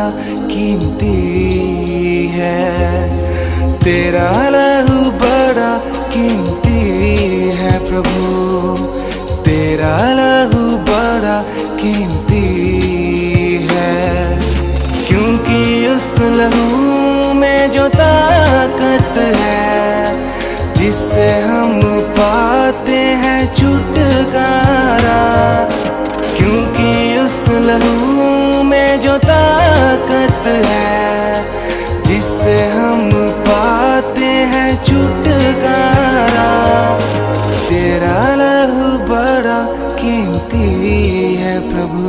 बड़ा कीमती है, तेरा लहू बड़ा कीमती है प्रभु, तेरा लहू बड़ा कीमती है। क्योंकि उस लहू में जो ताकत है, जिससे हम पाते हैं छुटकारा, क्योंकि उस लहू में जो ताकत है, जिससे हम पाते हैं छुटकारा, तेरा लहू बड़ा कीमती है प्रभु,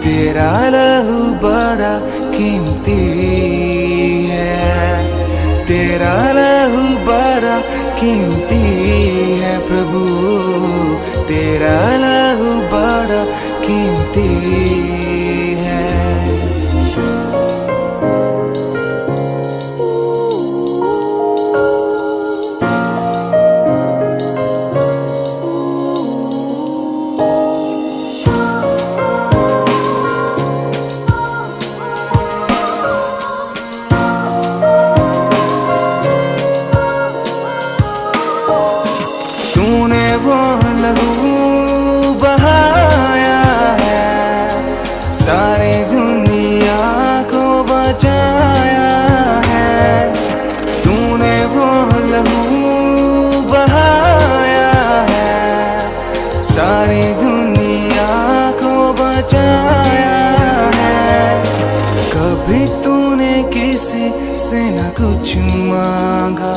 तेरा लहू बड़ा कीमती है, तेरा लहू बड़ा कीमती है प्रभु, तेरा लहू बड़ा कीमती है। तूने वो लहू बहाया है, सारी दुनिया को बचाया है। तूने वो लहू बहाया है, सारी दुनिया को बचाया है। कभी तूने किसी से न कुछ मांगा,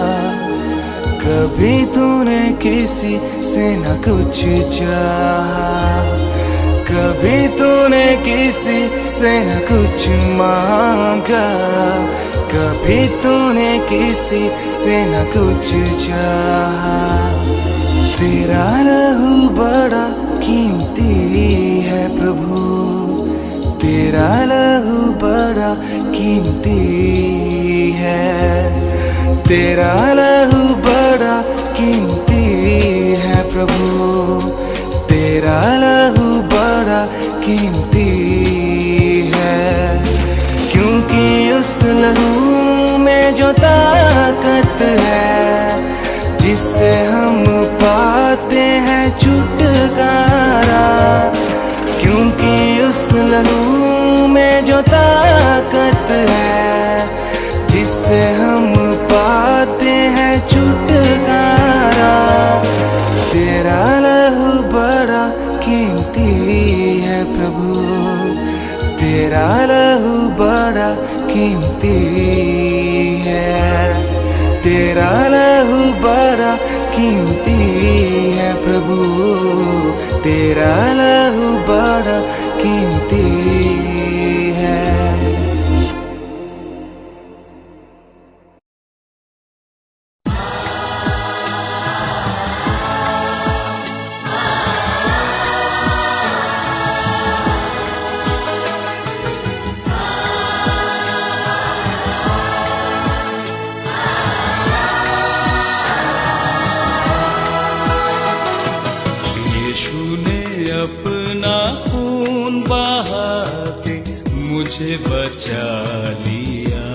कभी तूने किसी से न कुछ चाहा, कभी तूने किसी से न कुछ मांगा, कभी तूने किसी से न कुछ चाहा। तेरा लहू बड़ा कीमती है प्रभु, तेरा लहू बड़ा कीमती है, तेरा लहू बड़ा कीमती है प्रभु, तेरा लहू बड़ा कीमती है। क्योंकि उस लहू में जो ताकत है, जिससे हम पाते हैं छुटकारा, क्योंकि उस लहू में जो ताकत है, जिससे हम पाते हैं छुटकारा, तेरा लहू बड़ा कीमती है प्रभु, तेरा लहू बड़ा कीमती है, तेरा लहू बड़ा कीमती है प्रभु, तेरा लहू बड़ा कीमती है। अपना खून बहा के मुझे बचा लिया,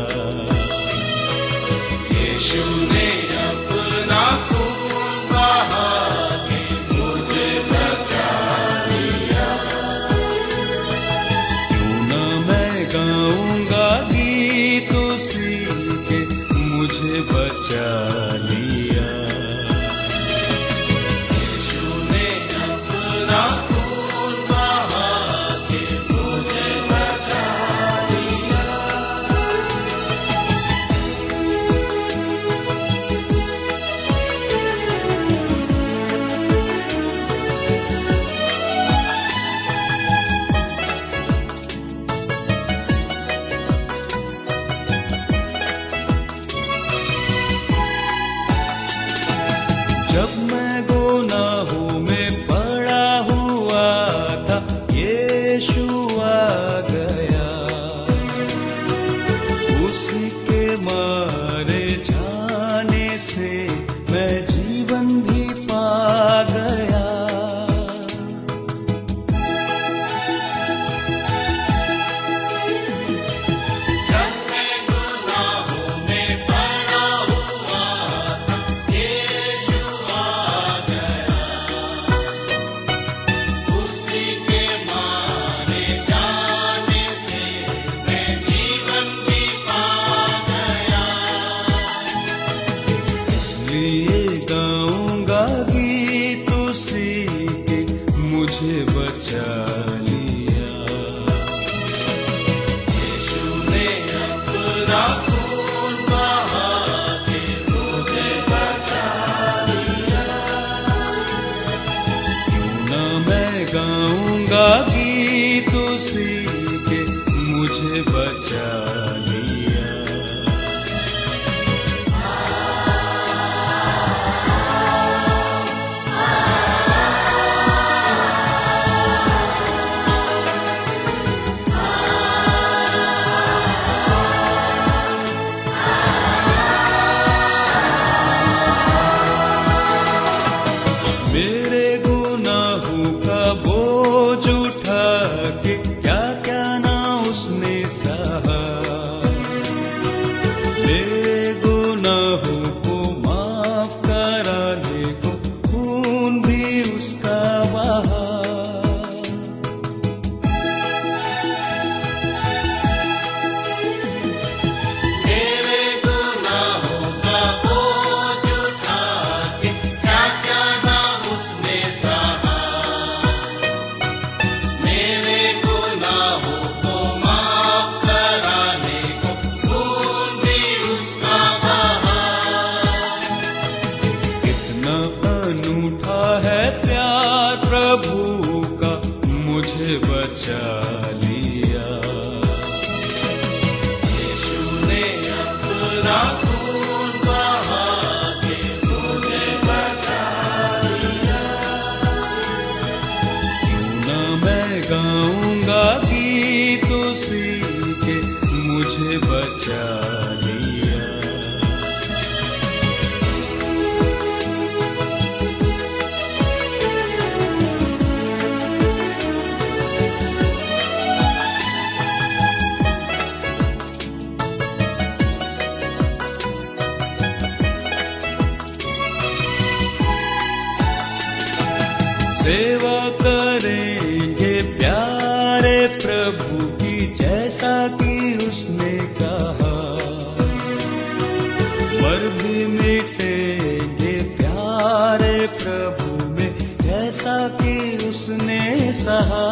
यीशु ने अपना खून बहा के मुझे बचा लिया। क्यों न मैं गाऊंगा गीत उसी के, मुझे बचा लिया। गाऊंगा गीत उसी के मुझे बचा लिया। मेरे गुनाहों का बोझ उठा के क्या क्या ना उसने सहा। मेरे गुनाहों को माफ कराने को खून भी उसका बहा। मेरे गुनाहों का बोझ उठा के क्या क्या ना उसने सहा। मेरे गुनाहों को माफ कराने को खून भी उसका बहा। कितना अनूठा है प्यार प्रभु का, मुझे बचा लिया। यीशु ने अपना खून बहा के मुझे बचा लिया। क्यों ना मैं गाऊंगा गीत उसी के मुझे बचा लिया। सेवा करेंगे प्यारे प्रभु की, जैसा कि उसने कहा। मर भी मिटेंगे प्यारे प्रभु में, जैसा कि उसने सहा।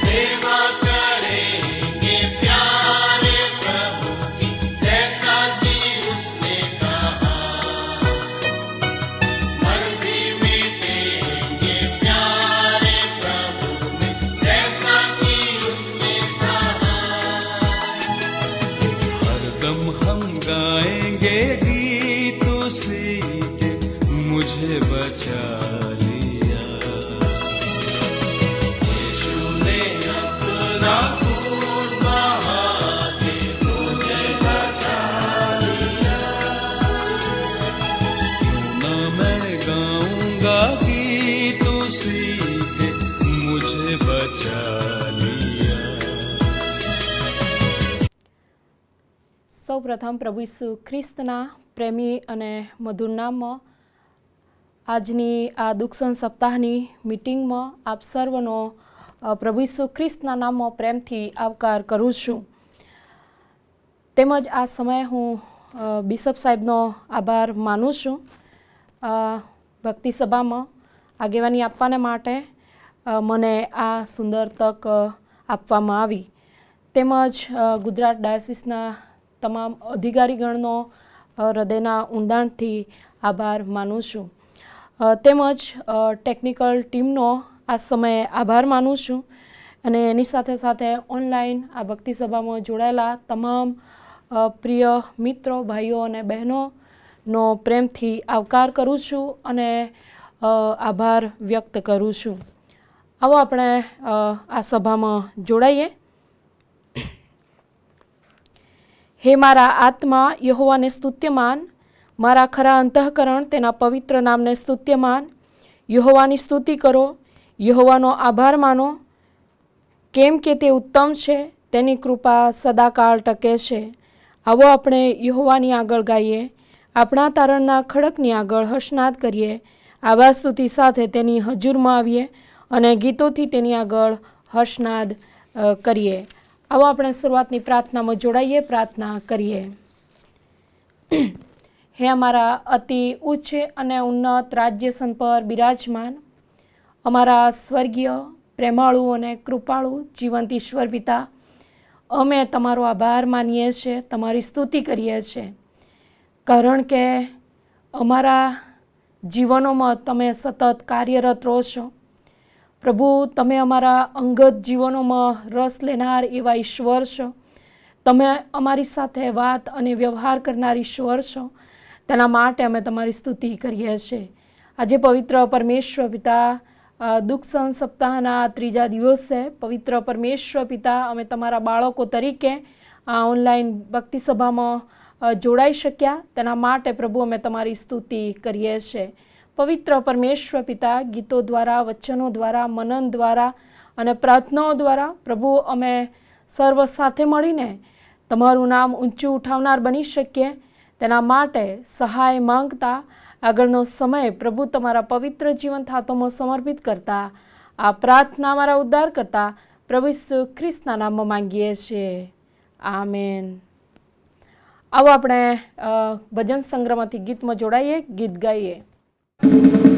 सेवा करेंगे प्यारे प्रभु की, जैसा कि उसने कहा। मर भी मिटेंगे प्यारे प्रभु में, जैसा कि उसने सहा। हरदम हम गाएंगे गीत उसी के मुझे बचा लिया। यीशु ने अपना खून बहा के मुझे बचा लिया। क्यों ना मैं गाऊंगा गीत उसी के मुझे बचा लिया। સૌ પ્રથમ પ્રભુ ઈસુ ખ્રિસ્તના પ્રેમી અને મધુર નામમાં આજની આ દુઃખસન સપ્તાહની મિટિંગમાં આપ સર્વનો પ્રભુ ઈસુ ખ્રિસ્તના નામમાં પ્રેમથી આવકાર કરું છું. તેમજ આ સમયે હું બિશપ સાહેબનો આભાર માનું છું. ભક્તિ સભામાં આગેવાની આપવાને માટે મને આ સુંદર તક આપવામાં આવી. તેમજ ગુજરાત ડાયોસિસના તમામ અધિકારીગણનો હૃદયના ઊંડાણથી આભાર માનું છું. તેમજ ટેકનિકલ ટીમનો આ સમયે આભાર માનું છું અને એની સાથે સાથે ઓનલાઈન આ ભક્તિ સભામાં જોડાયેલા તમામ પ્રિય મિત્રો, ભાઈઓ અને બહેનોનો પ્રેમથી આવકાર કરું છું અને આભાર વ્યક્ત કરું છું. આવો આપણે આ સભામાં જોડાઈએ. હે મારા આત્મા યહોવાને સ્તુત્યમાન, મારા ખરા અંતઃકરણ તેના પવિત્ર નામને સ્તુત્યમાન. યહોવાની સ્તુતિ કરો, યહોવાનો આભાર માનો, કેમ કે તે ઉત્તમ છે, તેની કૃપા સદાકાળ ટકે છે. આવો આપણે યહોવાની આગળ ગાઈએ, આપણા તારણના ખડકની આગળ હર્ષનાદ કરીએ, આભાર સ્તુતિ સાથે તેની હજુરમાં આવીએ અને ગીતોથી તેની આગળ હર્ષનાદ કરીએ. આવો આપણે શરૂઆતની પ્રાર્થનામાં જોડાઈએ, પ્રાર્થના કરીએ. હે અમારા અતિ ઉચ્ચ અને ઉન્નત રાજ્યસન પર બિરાજમાન અમારા સ્વર્ગીય પ્રેમાળુ અને કૃપાળુ જીવંત ઈશ્વર પિતા, અમે તમારો આભાર માનીએ છીએ, તમારી સ્તુતિ કરીએ છીએ, કારણ કે અમારા જીવનોમાં તમે સતત કાર્યરત રહો છો. પ્રભુ, તમે અમારા અંગત જીવનોમાં રસ લેનાર એવા ઈશ્વર છો. તમે અમારી સાથે વાત અને વ્યવહાર કરનાર ઈશ્વર છો. તેના માટે અમે તમારી સ્તુતિ કરીએ છીએ. આજે પવિત્ર પરમેશ્વર પિતા, દુઃખ સહન સપ્તાહના 3જા દિવસે પવિત્ર પરમેશ્વર પિતા, અમે તમારા બાળકો તરીકે આ ઓનલાઈન ભક્તિ સભામાં જોડાઈ શક્યા. તેના માટે પ્રભુ અમે તમારી સ્તુતિ કરીએ છીએ. પવિત્ર પરમેશ્વર પિતા, ગીતો દ્વારા, વચનો દ્વારા, મનન દ્વારા અને પ્રાર્થનાઓ દ્વારા પ્રભુ અમે સર્વ સાથે મળીને તમારું નામ ઊંચું ઉઠાવનાર બની શકીએ. તેના માટે સહાય માંગતા આગળનો સમય પ્રભુ તમારા પવિત્ર જીવંત હાથોમાં સમર્પિત કરતા આ પ્રાર્થના અમારા ઉદ્ધાર કરતા પ્રભુ ઈસુ ખ્રિસ્તના નામમાં માંગીએ છીએ. આમેન. આવો આપણે ભજન સંગ્રહમાંથી ગીતમાં જોડાઈએ, ગીત ગાઈએ. Amen.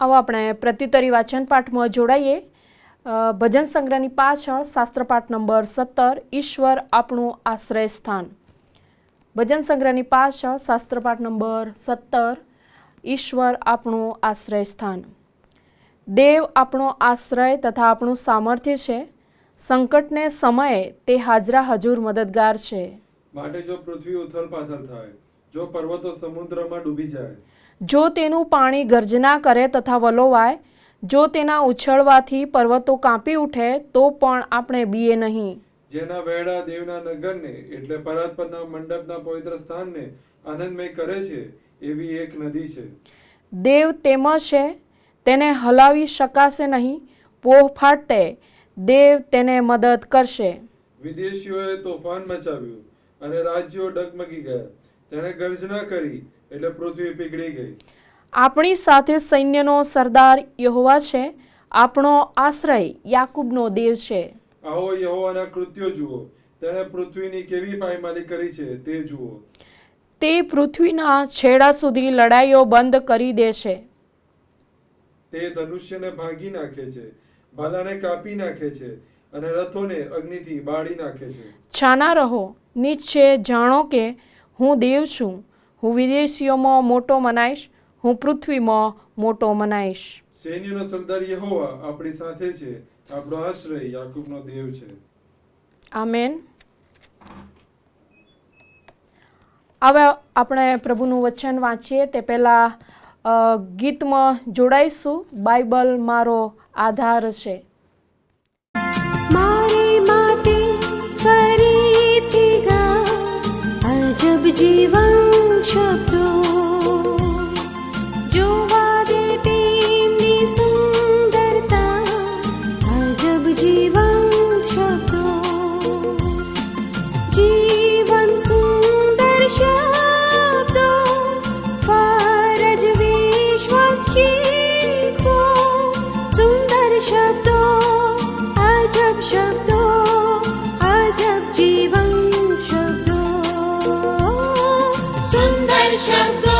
આવો આપણે પ્રત્યુત્તરી વાચન પાઠમાં જોડાઈએ. ભજન સંગ્રહની પાછળ શાસ્ત્રપાઠ નંબર 17 ઈશ્વર આપણું આશ્રય સ્થાન. ભજન સંગ્રહની પાછળ શાસ્ત્રપાઠ નંબર 17 ઈશ્વર આપણું આશ્રય સ્થાન. દેવ આપણો આશ્રય તથા આપણું સામર્થ્ય છે. સંકટને સમયે તે હાજરા હજુર મદદગાર છે. માટે જો પૃથ્વી ઉથલ પાથલ થાય, જો પર્વતો સમુદ્રમાં ડૂબી જાય, જો તેનું પાણી ગર્જના કરે તથા વલોવાય, જો તેના ઉછળવાથી પર્વતો કાંપી ઉઠે, તો પણ આપણે બીએ નહીં. જેના વેડા દેવના નગરને એટલે પરાત્પરના મંડપના પવિત્ર સ્થાનને આનંદમય કરે છે, એવી એક નદી છે. દેવ તેમ છે, તેને હલાવી શકાશે નહીં. પોહ ફાટતે દેવ તેને મદદ કરશે. વિદેશીઓએ તોફાન મચાવ્યું અને રાજ્યો ડગમગી ગયા. તેણે ગર્જના કરી એટલે પૃથ્વી પીગળી ગઈ. આપણી સાથે સૈન્યનો સરદાર યહોવા છે. આપણો આશ્રય યાકૂબનો દેવ છે. આવો યહોવાના કૃત્યો જુઓ, તેણે પૃથ્વીની કેવી પાયમાલી કરી છે તે જુઓ. તે પૃથ્વીના છેડા સુધી લડાઈઓ બંધ કરી દે છે. તે ધનુષ્યને ભાંગી નાખે છે, ભાલાને કાપી નાખે છે અને રથોને અગ્નિથી બાળી નાખે છે. છાના રહો, નિશ્ચય જાણો કે હું દેવ છું. હું વિદેશીઓમાં મોટો મનાઈશ, હું પૃથ્વીમાં મોટો મનાઈશ. સૈન્યનો સરદાર યહોવા આપણી સાથે છે. આપણો આશ્રય યાકૂબનો દેવ છે. આમેન. હવે આપણે પ્રભુનું વચન વાંચીએ તે પહેલાં ગીતમાં જોડાઈશું. બાઇબલ મારો આધાર છે. મારી માતે ફરીથી ગા અજબ જીવન શબ્દો જોવા દે તેમની સુંદરતા અજબ જીવન શબ્દો જીવન સુંદર શબ્દો પર જ વિશ્વાસ શીખવો સુંદર શબ્દો અજબ શબ્દો અજબ જીવન શબ્દો સુંદર શબ્દો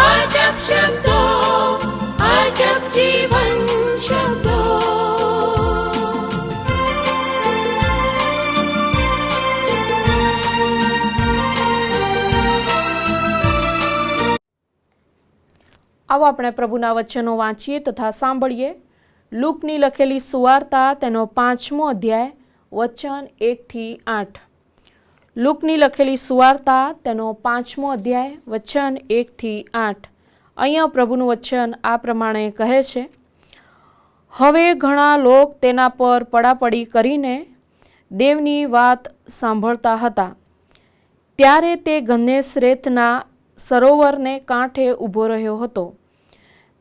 અજબ શબ્દો અજબ જીવન શબ્દો આવો આપણે પ્રભુના વચનો વાંચીએ તથા સાંભળીએ. લૂકની લખેલી સુવાર્તા તેનો 5મો અધ્યાય વચન 1-8. લૂકની લખેલી સુવાર્તા તેનો 5મો અધ્યાય વચન 1-8. અહીંયા પ્રભુનું વચન આ પ્રમાણે કહે છે. હવે ઘણા લોક તેના પર પડાપડી કરીને દેવની વાત સાંભળતા હતા. ત્યારે તે ગન્નેસરેતના સરોવરને કાંઠે ઊભો રહ્યો હતો.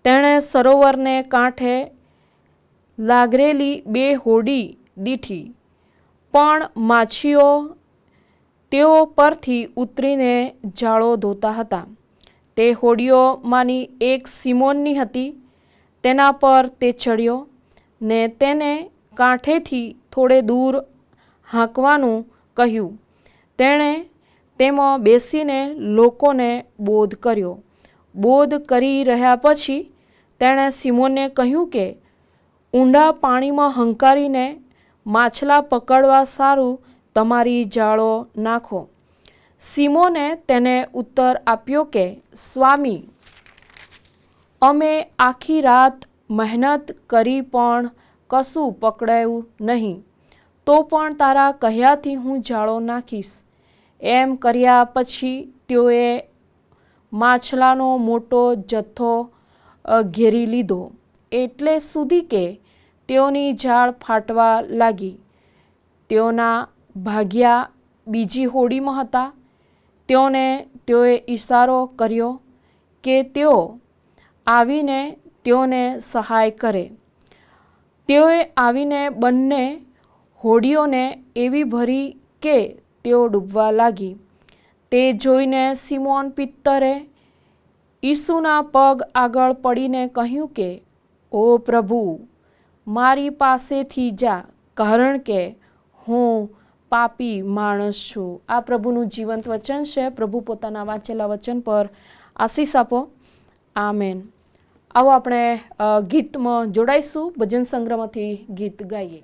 તેણે સરોવરને કાંઠે લાગરેલી 2 હોડી દીઠી, પણ માછીઓ તેઓ પરથી ઉતરીને જાળો ધોતા હતા. તે હોડીઓમાંની એક સિમોનની હતી. તેના પર તે ચડ્યો ને તેને કાંઠેથી થોડે દૂર હાંકવાનું કહ્યું. તેણે તેમાં બેસીને લોકોને બોધ કર્યો. બોધ કરી રહ્યા પછી તેણે સિમોનને કહ્યું કે ઊંડા પાણીમાં હંકારીને માછલા પકડવા સારું તમારી જાળો નાખો. સિમોને તેને ઉત્તર આપ્યો કે સ્વામી, અમે આખી રાત મહેનત કરી પણ કશું પકડાયું નહીં, તો પણ તારા કહ્યાથી હું જાળો નાખીશ. એમ કર્યા પછી તેઓએ માછલાનો મોટો જથ્થો ઘેરી લીધો, એટલે સુધી કે તેઓની જાળ ફાટવા લાગી. તેઓના ભાગ્યા બીજી હોડીમાં હતા. તેઓએ ઈશારો કર્યો કે તેઓ આવીને તેઓને સહાય કરે. તેઓએ આવીને બંને હોડીઓને એવી ભરી કે તેઓ ડૂબવા લાગી. તે જોઈને સિમોન પિત્તરે ઈસુના પગ આગળ પડીને કહ્યું કે, ઓ પ્રભુ, મારી પાસેથી જા, કારણ કે હું પાપી માણસ છું. આ પ્રભુનું જીવંત વચન છે. પ્રભુ પોતાના વાંચેલા વચન પર આશીષ આપો. આમેન. આવો આપણે ગીતમાં જોડાઈશું. ભજન સંગ્રહમાંથી ગીત ગાઈએ.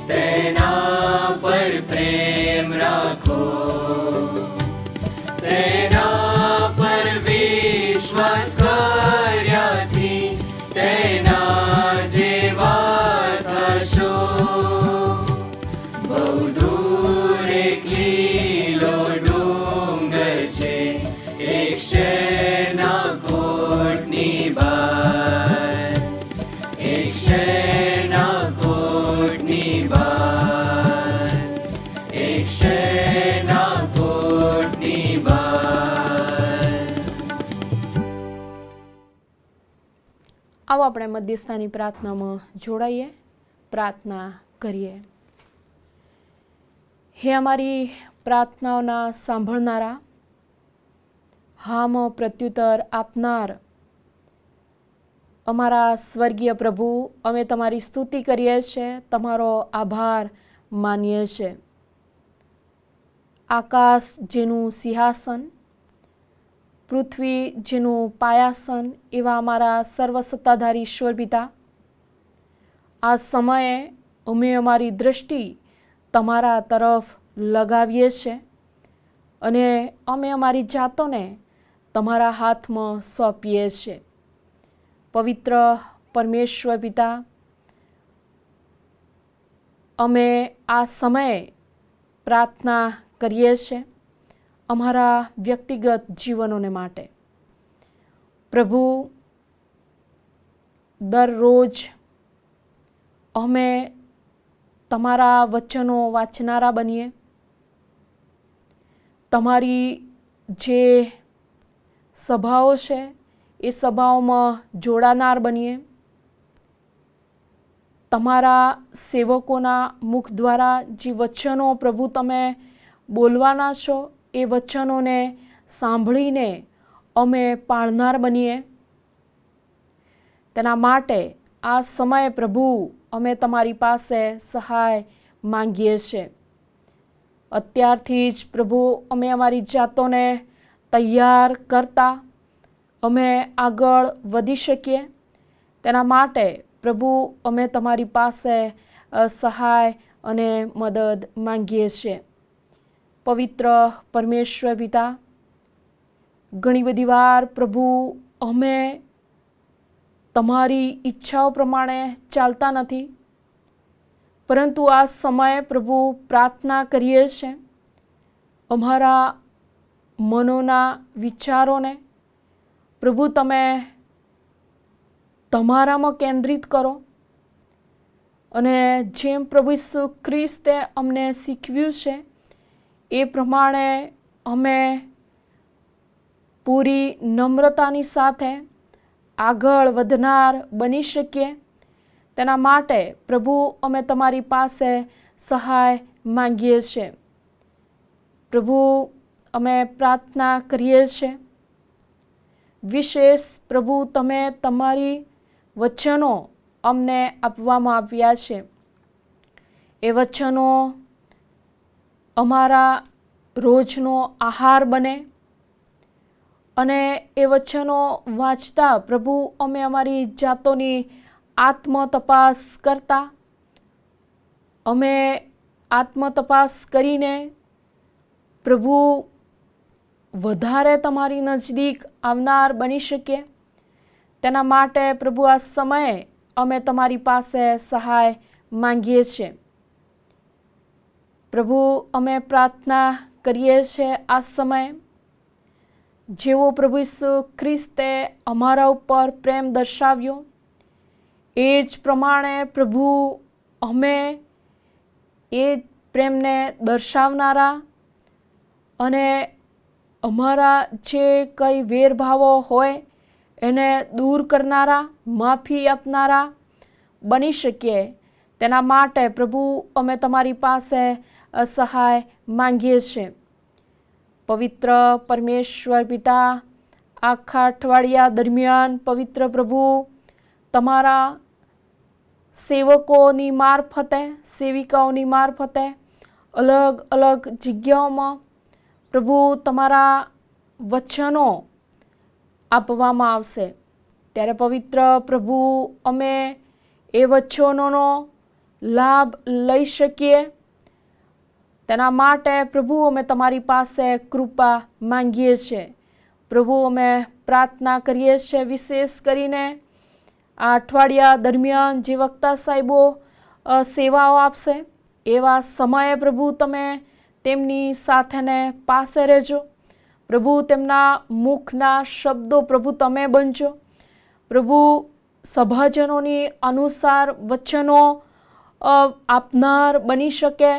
તેના પર પ્રેમ રાખો. આવો આપણે મધ્યસ્થાની પ્રાર્થનામાં જોડાઈએ, પ્રાર્થના કરીએ. હે અમારી પ્રાર્થનાઓના સાંભળનારા, હામાં પ્રત્યુત્તર આપનાર અમારા સ્વર્ગીય પ્રભુ, અમે તમારી સ્તુતિ કરીએ છીએ, તમારો આભાર માનીએ છીએ. આકાશ જેનું સિંહાસન, પૃથ્વી જેનું પાયાસન એવા અમારા સર્વસત્તાધારી ઈશ્વર પિતા, આ સમયે અમે અમારી દૃષ્ટિ તમારા તરફ લગાવીએ છીએ અને અમે અમારી જાતોને તમારા હાથમાં સોંપીએ છીએ. પવિત્ર પરમેશ્વર પિતા, અમે આ સમયે પ્રાર્થના કરીએ છીએ અમારા વ્યક્તિગત જીવનોને માટે. પ્રભુ, દરરોજ અમે તમારા વચનો વાંચનારા બનીએ, તમારી જે સભાઓ છે એ સભાઓમાં જોડાનાર બનીએ, તમારા સેવકોના મુખ દ્વારા જે વચનો પ્રભુ તમે બોલવાના છો એ વચનોને સાંભળીને અમે પાળનાર બનીએ. તેના માટે આ સમયે પ્રભુ અમે તમારી પાસે સહાય માંગીએ છીએ. અત્યારથી જ પ્રભુ અમે અમારી જાતોને તૈયાર કરતા અમે આગળ વધી શકીએ. તેના માટે પ્રભુ અમે તમારી પાસે સહાય અને મદદ માંગીએ છીએ. પવિત્ર પરમેશ્વર પિતા, ઘણી બધી વાર પ્રભુ અમે તમારી ઈચ્છાઓ પ્રમાણે ચાલતા નથી, પરંતુ આ સમયે પ્રભુ પ્રાર્થના કરીએ છીએ અમારા મનોના વિચારોને પ્રભુ તમે તમારામાં કેન્દ્રિત કરો અને જેમ પ્રભુ ઈસુ ખ્રિસ્તે અમને શીખવ્યું છે એ પ્રમાણે અમે પૂરી નમ્રતાની સાથે આગળ વધનાર બની શકીએ. તેના માટે પ્રભુ અમે તમારી પાસે સહાય માંગીએ છીએ. પ્રભુ, અમે પ્રાર્થના કરીએ છીએ, વિશેષ પ્રભુ તમે તમારી વચનો અમને આપવામાં આવ્યા છે. એ વચનો અમારા રોજનો આહાર બને અને એ વચનો વાંચતા પ્રભુ અમે અમારી જાતોની આત્મતપાસ કરતા, અમે આત્મતપાસ કરીને પ્રભુ વધારે તમારી નજદીક આવનાર બની શકીએ. તેના માટે પ્રભુ આ સમયે અમે તમારી પાસે સહાય માંગીએ છીએ. પ્રભુ, અમે પ્રાર્થના કરીએ છીએ આ સમયે જેવો પ્રભુ ઈસુ ખ્રિસ્તે અમારા ઉપર પ્રેમ દર્શાવ્યો એ જ પ્રમાણે પ્રભુ અમે એ પ્રેમને દર્શાવનારા અને અમારા જે કંઈ વેરભાવો હોય એને દૂર કરનારા, માફી આપનારા બની શકીએ. તેના માટે પ્રભુ અમે તમારી પાસે સહાય માંગીએ છીએ. પવિત્ર પરમેશ્વર પિતા, આખા અઠવાડિયા દરમિયાન પવિત્ર પ્રભુ તમારા સેવકોની મારફતે, સેવિકાઓની મારફતે અલગ અલગ જગ્યાઓમાં પ્રભુ તમારા વચનો આપવામાં આવશે. ત્યારે પવિત્ર પ્રભુ અમે એ વચનોનો લાભ લઈ શકીએ. તેના માટે પ્રભુ અમે તમારી પાસે કૃપા માંગીએ છીએ. પ્રભુ અમે પ્રાર્થના કરીએ છીએ, વિશેષ કરીને આ અઠવાડિયા દરમિયાન જે વક્તા સાહેબો સેવાઓ આપશે એવા સમયે પ્રભુ તમે તેમની સાથેને પાસે રહેજો. પ્રભુ તેમના મુખના શબ્દો પ્રભુ તમે બનજો. પ્રભુ સભાજનોની અનુસાર વચનો આપનાર બની શકે.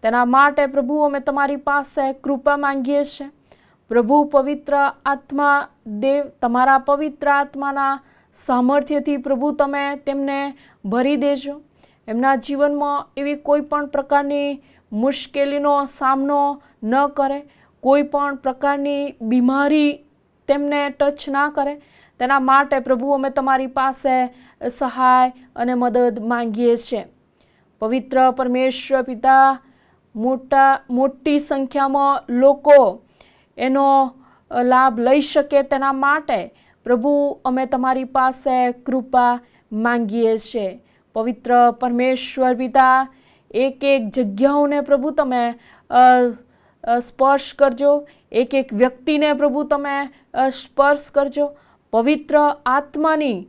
તેના માટે પ્રભુ અમે તમારી પાસે કૃપા માંગીએ છીએ. પ્રભુ પવિત્ર આત્મા દેવ તમારા પવિત્ર આત્માના સામર્થ્યથી પ્રભુ તમે તેમને ભરી દેજો. એમના જીવનમાં એવી કોઈ પણ પ્રકારની મુશ્કેલીનો સામનો ન કરે, કોઈ પણ પ્રકારની બીમારી તેમને ટચ ના કરે. તેના માટે પ્રભુ અમે તમારી પાસે સહાય અને મદદ માંગીએ છીએ. પવિત્ર પરમેશ્વર પિતા, મોટી સંખ્યામાં લોકો એનો લાભ લઈ શકે તેના માટે પ્રભુ અમે તમારી પાસે કૃપા માંગીએ છીએ. પવિત્ર પરમેશ્વર પિતા, એક એક જગ્યાઓને પ્રભુ તમે સ્પર્શ કરજો, એક એક વ્યક્તિને પ્રભુ તમે સ્પર્શ કરજો. પવિત્ર આત્માની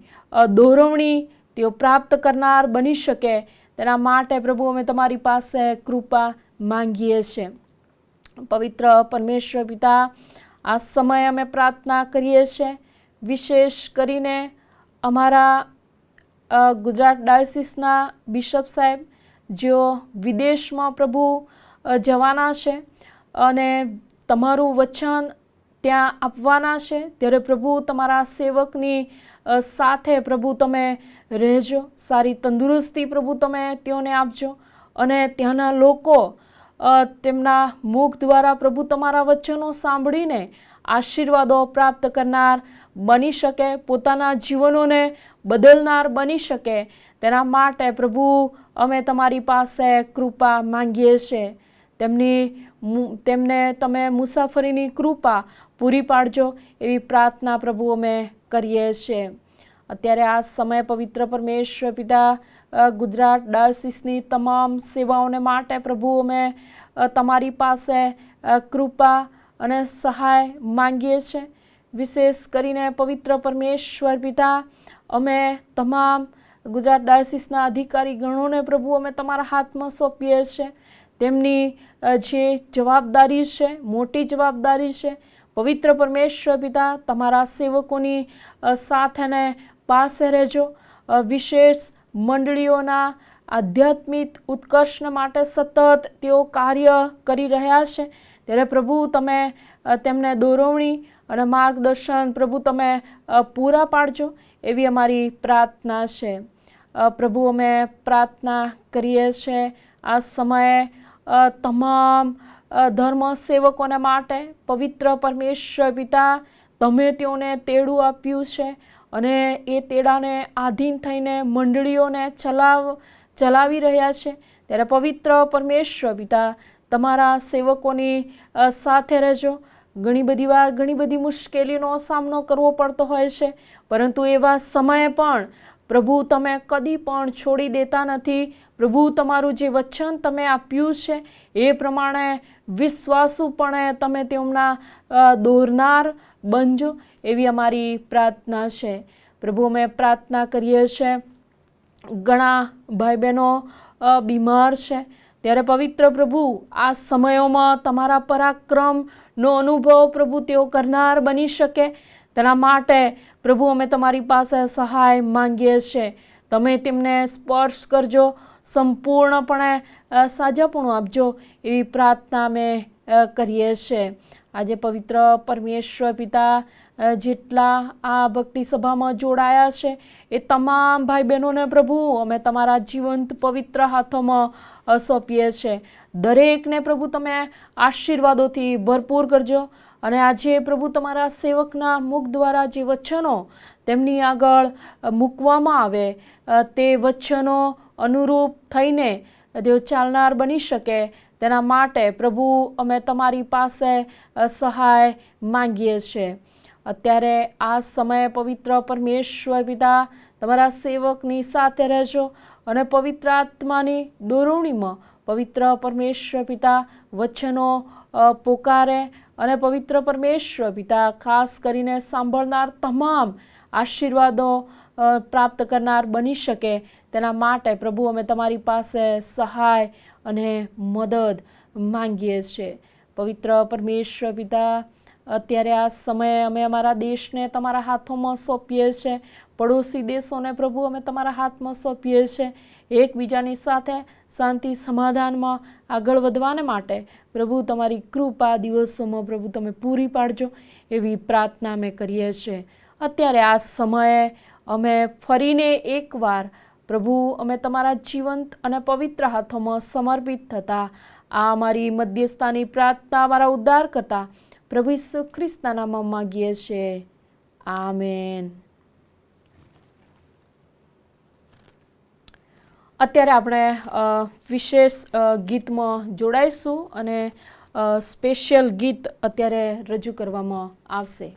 દોરવણી તેઓ પ્રાપ્ત કરનાર બની શકે તેના માટે પ્રભુ અમે તમારી પાસે કૃપા માંગીએ છીએ. પવિત્ર પરમેશ્વર પિતા, આ સમયે અમે પ્રાર્થના કરીએ છીએ, વિશેષ કરીને અમારા ગુજરાત ડાયોસિસના બિશપ સાહેબ જેઓ વિદેશમાં પ્રભુ જવાના છે અને તમારું વચન ત્યાં આપવાના છે, ત્યારે પ્રભુ તમારા સેવકની સાથે પ્રભુ તમે રહેજો. સારી તંદુરસ્તી પ્રભુ તમે તેઓને આપજો અને ત્યાંના લોકો તેમના મુખ દ્વારા પ્રભુ તમારા વચનો સાંભળીને આશીર્વાદો પ્રાપ્ત કરનાર બની શકે, પોતાના જીવનોને બદલનાર બની શકે. તેના માટે પ્રભુ અમે તમારી પાસે કૃપા માંગીએ છીએ. તેમને તમે મુસાફરીની કૃપા પૂરી પાડજો એવી પ્રાર્થના પ્રભુ અમે કરીએ છીએ. અત્યારે આ સમય પવિત્ર પરમેશ્વર પિતા, ગુજરાત ડાયોસિસની તમામ સેવાઓને માટે પ્રભુ અમે તમારી પાસે કૃપા અને સહાય માંગીએ છીએ. વિશેષ કરીને પવિત્ર પરમેશ્વર પિતા, અમે તમામ ગુજરાત ડાયોસિસના અધિકારી ગણોને પ્રભુ અમે તમારા હાથમાં સોંપીએ છીએ. તેમની જે જવાબદારી છે, મોટી જવાબદારી છે. પવિત્ર પરમેશ્વર પિતા, તમારા સેવકોની સાથેને પાસે રહેજો. વિશેષ મંડળીઓના આધ્યાત્મિક ઉત્કર્ષ માટે સતત તેઓ કાર્ય કરી રહ્યા છે, ત્યારે પ્રભુ તમે તેમને દોરવણી અને માર્ગદર્શન પ્રભુ તમે પૂરા પાડજો એવી અમારી પ્રાર્થના છે. પ્રભુ અમે પ્રાર્થના કરીએ છીએ આ સમયે તમામ ધર્મ સેવકોને માટે. પવિત્ર પરમેશ્વર પિતા, તમે તેઓને તેડું આપ્યું છે અને એ તેડાને આધીન થઈને મંડળીઓને ચલાવી રહ્યા છે, ત્યારે પવિત્ર પરમેશ્વર પિતા તમારા સેવકોની સાથે રહેજો. ઘણી બધી વાર ઘણી બધી મુશ્કેલીનો સામનો કરવો પડતો હોય છે, પરંતુ એવા સમયે પણ પ્રભુ તમે કદી પણ છોડી દેતા નથી. પ્રભુ તમારું જે વચન તમે આપ્યું છે એ પ્રમાણે વિશ્વાસુપણે તમે તેમના દોરનાર બનજો એવી અમારી પ્રાર્થના છે. પ્રભુ અમે પ્રાર્થના કરીએ છીએ, ઘણા ભાઈ બહેનો બીમાર છે, ત્યારે પવિત્ર પ્રભુ આ સમયોમાં તમારા પરાક્રમનો અનુભવ પ્રભુ તેઓ કરનાર બની શકે. તેના માટે પ્રભુ અમે તમારી પાસે સહાય માંગીએ છીએ. તમે તેમને સ્પર્શ કરજો, સંપૂર્ણપણે સાજાપણું આપજો એવી પ્રાર્થના અમે કરીએ છીએ. આજે પવિત્ર પરમેશ્વર પિતા, જેટલા આ ભક્તિ સભામાં જોડાયા છે એ તમામ ભાઈ બહેનોને પ્રભુ અમે તમારા જીવંત પવિત્ર હાથોમાં સોંપીએ છીએ. દરેકને પ્રભુ તમે આશીર્વાદોથી ભરપૂર કરજો અને આજે પ્રભુ તમારા સેવકના મુખ દ્વારા જે વચનો તેમની આગળ મૂકવામાં આવે તે વચનો અનુરૂપ થઈને તેઓ ચાલનાર બની શકે. તેના માટે પ્રભુ અમે તમારી પાસે સહાય માંગીએ છીએ. અત્યારે આ સમયે પવિત્ર પરમેશ્વર પિતા તમારા સેવકની સાથે રહેજો અને પવિત્ર આત્માની દોરવણીમાં પવિત્ર પરમેશ્વર પિતા વચનો પોકારે અને પવિત્ર પરમેશ્વર પિતા ખાસ કરીને સાંભળનાર તમામ આશીર્વાદો પ્રાપ્ત કરનાર બની શકે. તેના માટે પ્રભુ અમે તમારી પાસે સહાય અને મદદ માંગીએ છીએ. પવિત્ર પરમેશ્વર પિતા, અત્યારે આ સમયે અમે અમારા દેશને તમારા હાથોમાં સોંપીએ છીએ. પડોશી દેશોને પ્રભુ અમે તમારા હાથમાં સોંપીએ છીએ. એકબીજાની સાથે શાંતિ સમાધાનમાં આગળ વધવાને માટે પ્રભુ તમારી કૃપા દિવસોમાં પ્રભુ તમે પૂરી પાડજો એવી પ્રાર્થના અમે કરીએ છીએ. અત્યારે આ સમયે અમે ફરીને એકવાર પ્રભુ અમે તમારા જીવંત અને પવિત્ર હાથોમાં સમર્પિત થતા આ અમારી મધ્યસ્થાની પ્રાર્થના અમારા ઉદ્ધાર કરતા પ્રભુ ઈસુ ખ્રિસ્તના નામમાં માગીએ છીએ. આમેન. અત્યારે આપણે વિશેષ ગીતમાં જોડાઈશું અને સ્પેશિયલ ગીત અત્યારે રજૂ કરવામાં આવશે.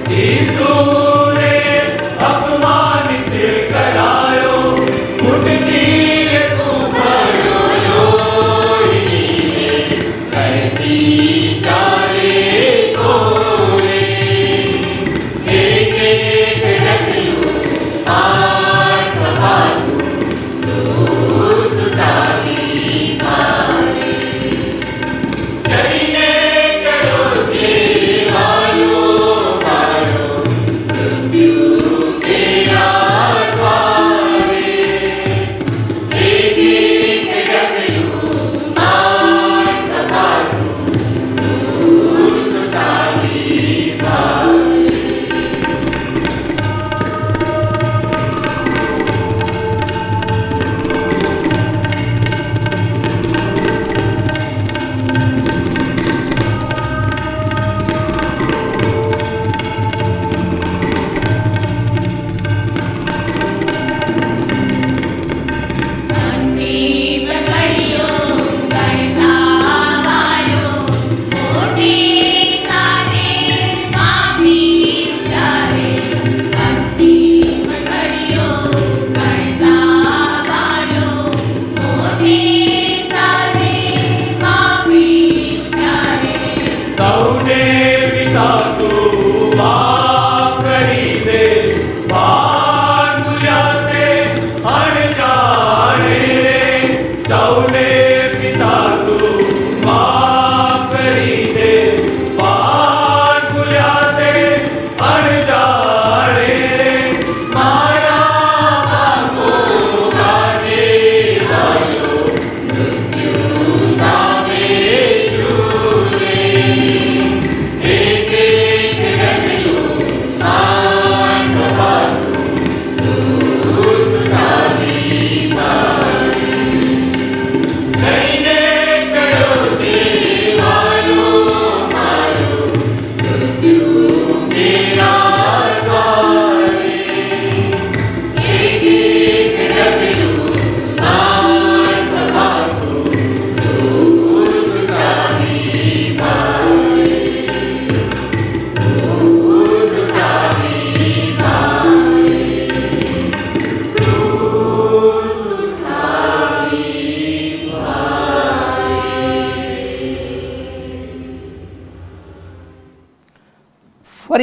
यीशु ने अपमानित करायो, घुट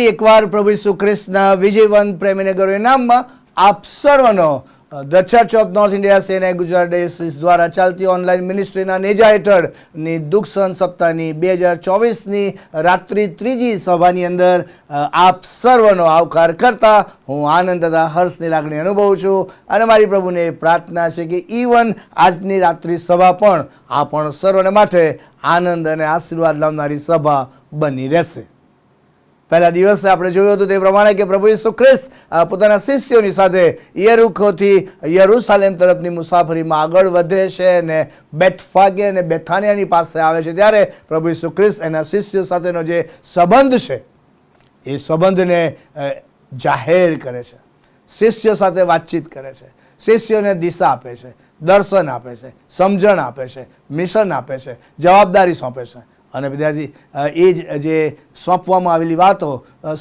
ફરી એકવાર પ્રભુ ઈસુ ખ્રિસ્તના વિજયવંત પ્રેમીનગરોના નામમાં આપ સર્વનો the church of north India સેના ગુજરાત ડાયોસીસ દ્વારા ચાલતી ઓનલાઈન મિનિસ્ટ્રીના નેજા હેઠળની દુઃખસહન સપ્તાહની 2024ની રાત્રિ ત્રીજી સભાની અંદર આપ સર્વનો આવકાર કરતા હું આનંદ તથા હર્ષની લાગણી અનુભવું છું અને મારી પ્રભુને પ્રાર્થના છે કે ઇવન આજની રાત્રિ સભા પણ આપણ સર્વને માટે આનંદ અને આશીર્વાદ લાવનારી સભા બની રહેશે. પહેલા દિવસે આપણે જોયું હતું તે પ્રમાણે કે પ્રભુ ઈસુ ખ્રિસ્ત પોતાના શિષ્યોની સાથે યરીખોથી યરૂશાલેમ તરફની મુસાફરીમાં આગળ વધે છે અને બેથફાગે અને બેથાનિયાની પાસે આવે છે ત્યારે પ્રભુ ઈસુ ખ્રિસ્ત એના શિષ્યો સાથેનો જે સંબંધ છે એ સંબંધને જાહેર કરે છે, શિષ્યો સાથે વાતચીત કરે છે, શિષ્યોને દિશા આપે છે, દર્શન આપે છે, સમજણ આપે છે, મિશન આપે છે, જવાબદારી સોંપે છે. અને વિદ્યાર્થી એ જે સોંપવામાં આવેલી વાતો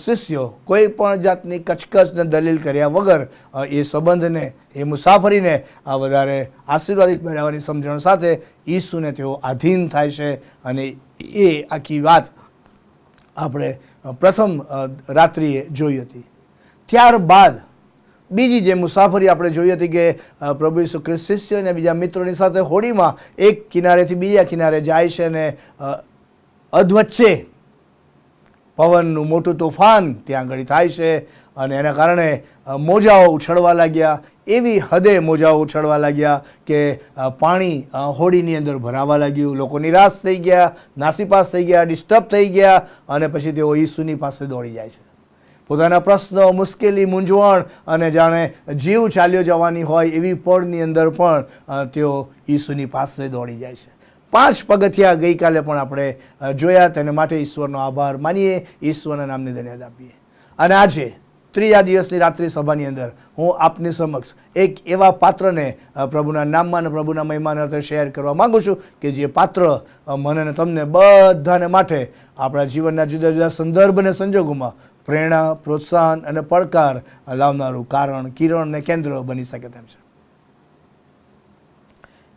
શિષ્યો કોઈ પણ જાતની કચકચને દલીલ કર્યા વગર એ સંબંધને, એ મુસાફરીને વધારે આશીર્વાદિત બનાવવાની સમજણ સાથે ઈસુને તેઓ આધીન થાય છે. અને એ આખી વાત આપણે પ્રથમ રાત્રિએ જોઈ હતી. ત્યારબાદ બીજી જે મુસાફરી આપણે જોઈ હતી કે પ્રભુ ઈસુ ખ્રિસ્ત શિષ્યો અને બીજા મિત્રોની સાથે હોડીમાં એક કિનારેથી બીજા કિનારે જાય છે અને અધવચ્ચે પવનનું મોટું તોફાન ત્યાં આગળ થાય છે અને એના કારણે મોજાઓ ઉછળવા લાગ્યા. એવી હદે મોજાઓ ઉછળવા લાગ્યા કે પાણી હોડીની અંદર ભરાવા લાગ્યું. લોકો નિરાશ થઈ ગયા, નાસીપાસ થઈ ગયા, ડિસ્ટર્બ થઈ ગયા અને પછી તેઓ ઈસુની પાસે દોડી જાય છે. પોતાના પ્રશ્નો, મુશ્કેલી, મૂંઝવણ અને જાણે જીવ ચાલ્યો જવાની હોય એવી પળની અંદર પણ તેઓ ઈસુની પાસે દોડી જાય છે. 5 પગથિયા ગઈકાલે પણ આપણે જોયા. તેને માટે ઈશ્વરનો આભાર માનીએ, ઈશ્વરના નામની ધન્યવાદ આપીએ. અને આજે ત્રીજા દિવસની રાત્રિ સભાની અંદર હું આપની સમક્ષ એક એવા પાત્રને પ્રભુના નામમાં અને પ્રભુના મહિમાના અર્થે શેર કરવા માગું છું કે જે પાત્ર મને અને તમને બધાને માટે આપણા જીવનના જુદા જુદા સંદર્ભ અને સંજોગોમાં પ્રેરણા, પ્રોત્સાહન અને પડકાર લાવનારું કારણ, કિરણ અને કેન્દ્ર બની શકે તેમ છે.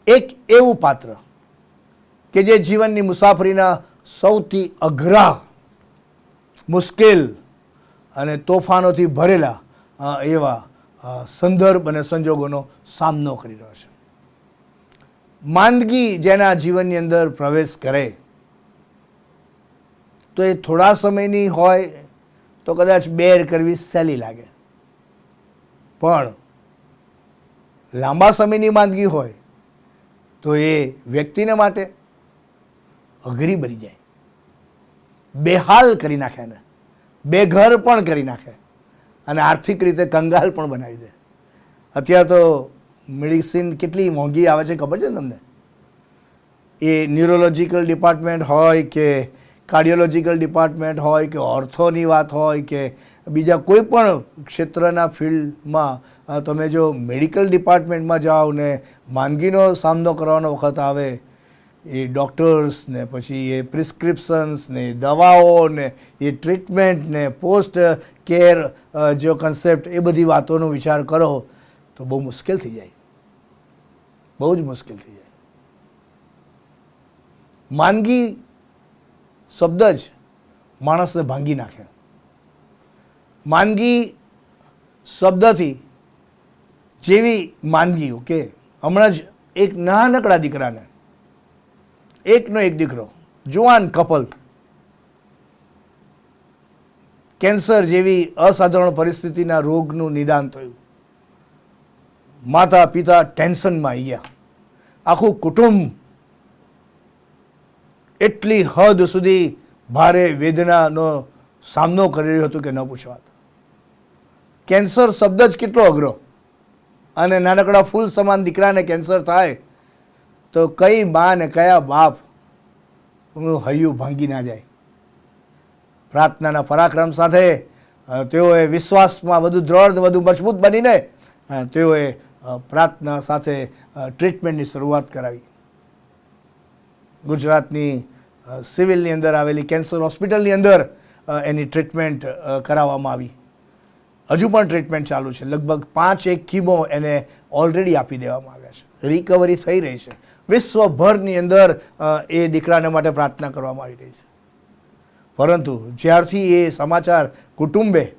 એક એવું પાત્ર કે જે જીવનની મુસાફરીના સૌથી અઘરા, મુશ્કેલ અને તોફાનોથી ભરેલા એવા સંદર્ભ અને સંજોગોનો સામનો કરી રહ્યો છે. માંદગી જેના જીવનની અંદર પ્રવેશ કરે તો એ થોડા સમયની હોય તો કદાચ બેર કરવી સહેલી લાગે, પણ લાંબા સમયની માંદગી હોય તો એ વ્યક્તિને માટે અઘરી બની જાય, બેહાલ કરી નાખે, ને બેઘર પણ કરી નાખે અને આર્થિક રીતે કંગાલ પણ બનાવી દે. અત્યારે તો મેડિસિન કેટલી મોંઘી આવે છે ખબર છે તમને? એ ન્યુરોલોજીકલ ડિપાર્ટમેન્ટ હોય કે કાર્ડિયોલોજીકલ ડિપાર્ટમેન્ટ હોય કે ઓર્થોની વાત હોય કે બીજા કોઈ પણ ક્ષેત્રના ફિલ્ડમાં તમે જો મેડિકલ ડિપાર્ટમેન્ટમાં જાઓ ને માંદગીનો સામનો કરવાનો વખત આવે, એ ડૉક્ટર્સ ને પછી એ પ્રિસ્ક્રિપ્શન્સ ને દવાઓ ને એ ટ્રીટમેન્ટ ને પોસ્ટ કેર જો કન્સેપ્ટ, એ બધી વાતોનો વિચાર કરો તો બહુ મુશ્કેલ થઈ જાય, બહુ જ મુશ્કેલ થઈ જાય. માંદગી શબ્દ જ માણસને ભાંગી નાખે. માંદગી શબ્દથી જેવી માંદગી, ઓકે, હમણાં જ એક નાનકડા દીકરાને, એકનો એક દીકરો, જુવાન કપલ, કેન્સર જેવી અસાધારણ પરિસ્થિતિના રોગનું નિદાન થયું. માતા પિતા ટેન્શનમાં આવી ગયા, આખું કુટુંબ એટલી હદ સુધી ભારે વેદનાનો સામનો કરી રહ્યું હતું કે ન પૂછો વાત. કેન્સર શબ્દ જ કેટલો અઘરો, અને નાનકડા ફૂલ સમાન દીકરાને કેન્સર થાય તો કઈ બા ને કયા બાપ હૈયું ભાંગી ના જાય. પ્રાર્થનાના પરાક્રમ સાથે તેઓએ વિશ્વાસમાં વધુ દ્રઢ, વધુ મજબૂત બનીને તેઓએ પ્રાર્થના સાથે ટ્રીટમેન્ટની શરૂઆત કરાવી. ગુજરાતની સિવિલની અંદર આવેલી કેન્સર હોસ્પિટલની અંદર એની ટ્રીટમેન્ટ કરાવવામાં આવી. હજુ પણ ટ્રીટમેન્ટ ચાલુ છે. લગભગ 5 કીમો એને ઓલરેડી આપી દેવામાં આવ્યા છે. રિકવરી થઈ રહી છે. વિશ્વભરની અંદર એ દીકરાને માટે પ્રાર્થના કરવામાં આવી રહી છે. પરંતુ જ્યારથી એ સમાચાર કુટુંબે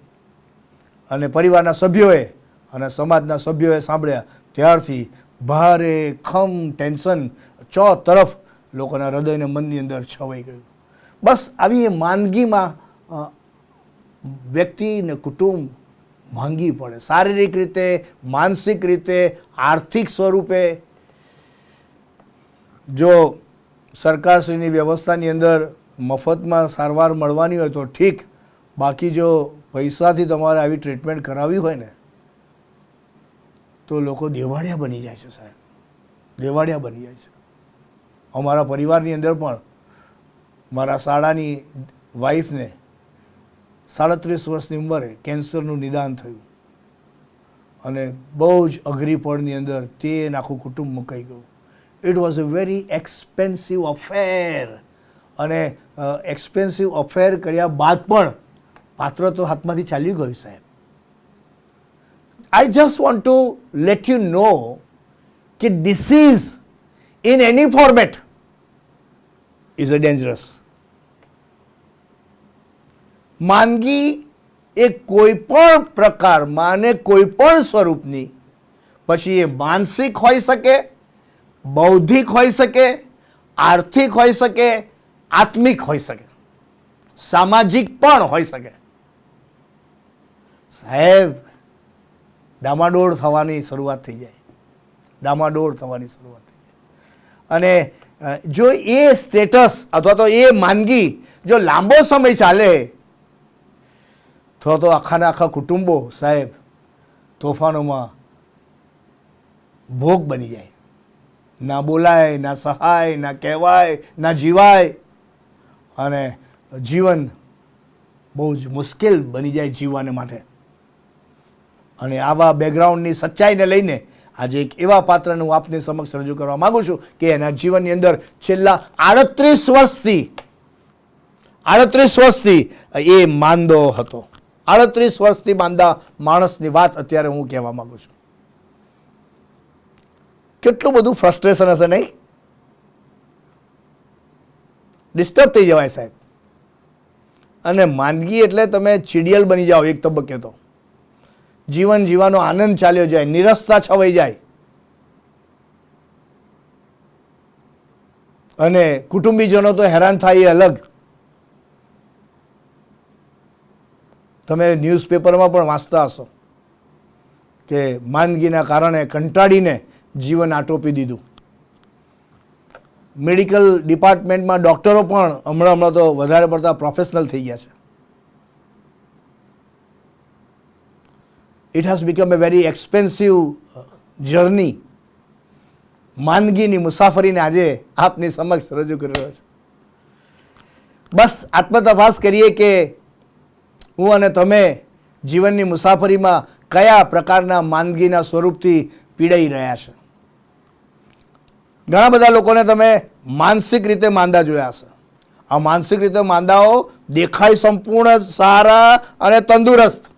અને પરિવારના સભ્યોએ અને સમાજના સભ્યોએ સાંભળ્યા ત્યારથી ભારે ટેન્શન તરફ લોકોના હૃદય અને મનની અંદર છવાઈ ગયું. બસ આવી એ માંદગીમાં વ્યક્તિ ને કુટુંબ ભાંગી પડે, શારીરિક રીતે, માનસિક રીતે, આર્થિક સ્વરૂપે. જો સરકારશ્રીની વ્યવસ્થાની અંદર મફતમાં સારવાર મળવાની હોય તો ઠીક, બાકી જો પૈસાથી તમારે આવી ટ્રીટમેન્ટ કરાવવી હોય ને તો લોકો દેવાળિયા બની જાય છે સાહેબ, દેવાળિયા બની જાય છે. અમારા પરિવારની અંદર પણ મારા શાળાની વાઈફને 37 વર્ષની ઉંમરે કેન્સરનું નિદાન થયું અને બહુ જ અઘરી પડની અંદર તે આખું કુટુંબ મુકાઈ ગયું. It was a very expensive affair. અને એક્સપેન્સિવ અફેર કર્યા બાદ પણ પાત્ર તો હાથમાંથી ચાલી ગયું સાહેબ. I just want to let you know કે disease in any format is a dangerous. માંદગી એ કોઈ પણ પ્રકારમાં અને કોઈ પણ સ્વરૂપની, પછી એ માનસિક હોઈ શકે, બૌદ્ધિક હોઈ શકે, આર્થિક હોઈ શકે, આત્મિક હોઈ શકે, સામાજિક પણ હોઈ શકે. સાહેબ, ડામાડોળ થવાની શરૂઆત થઈ જાય, ડામાડોળ થવાની શરૂઆત થઈ જાય. અને જો એ સ્ટેટસ અથવા તો એ માંદગી જો લાંબો સમય ચાલે તો આખાના આખા કુટુંબો સાહેબ તોફાનોમાં ભોગ બની જાય. ના બોલાય, ના સહાય, ના કહેવાય, ના જીવાય, અને જીવન બહુ જ મુશ્કેલ બની જાય જીવવાને માટે. અને આવા બેકગ્રાઉન્ડની સચ્ચાઈને લઈને આજે એક એવા પાત્રને હું આપની સમક્ષ રજૂ કરવા માગું છું કે એના જીવનની અંદર છેલ્લા 38 વર્ષથી એ માંદો હતો. 38 વર્ષથી માંદા માણસની વાત અત્યારે હું કહેવા માગું છું. કેટલું બધું ફ્રસ્ટ્રેશન હશે નહીં? ડિસ્ટર્બ થઈ જવાય સાહેબ. અને માંદગી એટલે તમે ચીડિયલ બની જાઓ એક તબક્કે. તો જીવન જીવવાનો આનંદ ચાલ્યો જાય, નિરસતા છવાઈ જાય. અને કુટુંબીજનો તો હેરાન થાય એ અલગ. તમે ન્યૂઝપેપરમાં પણ વાંચતા હશો કે માંદગીના કારણે કંટાળીને જીવન આટોપી દીધું. મેડિકલ ડિપાર્ટમેન્ટમાં ડૉક્ટરો પણ હમણાં તો વધારે પડતા પ્રોફેશનલ થઈ ગયા છે. It has become a very expensive journey. માંદગીની મુસાફરીને આજે આપની સમક્ષ રજૂ કરી રહ્યો છું. બસ આત્મતપાસ કરીએ કે હું અને તમે જીવનની મુસાફરીમાં કયા પ્રકારના માંદગીના સ્વરૂપથી પીડાઈ રહ્યા છે. ઘણા બધા લોકોને તમે માનસિક રીતે માંદા જોયા હશે. આ માનસિક રીતે માંદાઓ દેખાય સંપૂર્ણ સારા અને તંદુરસ્ત,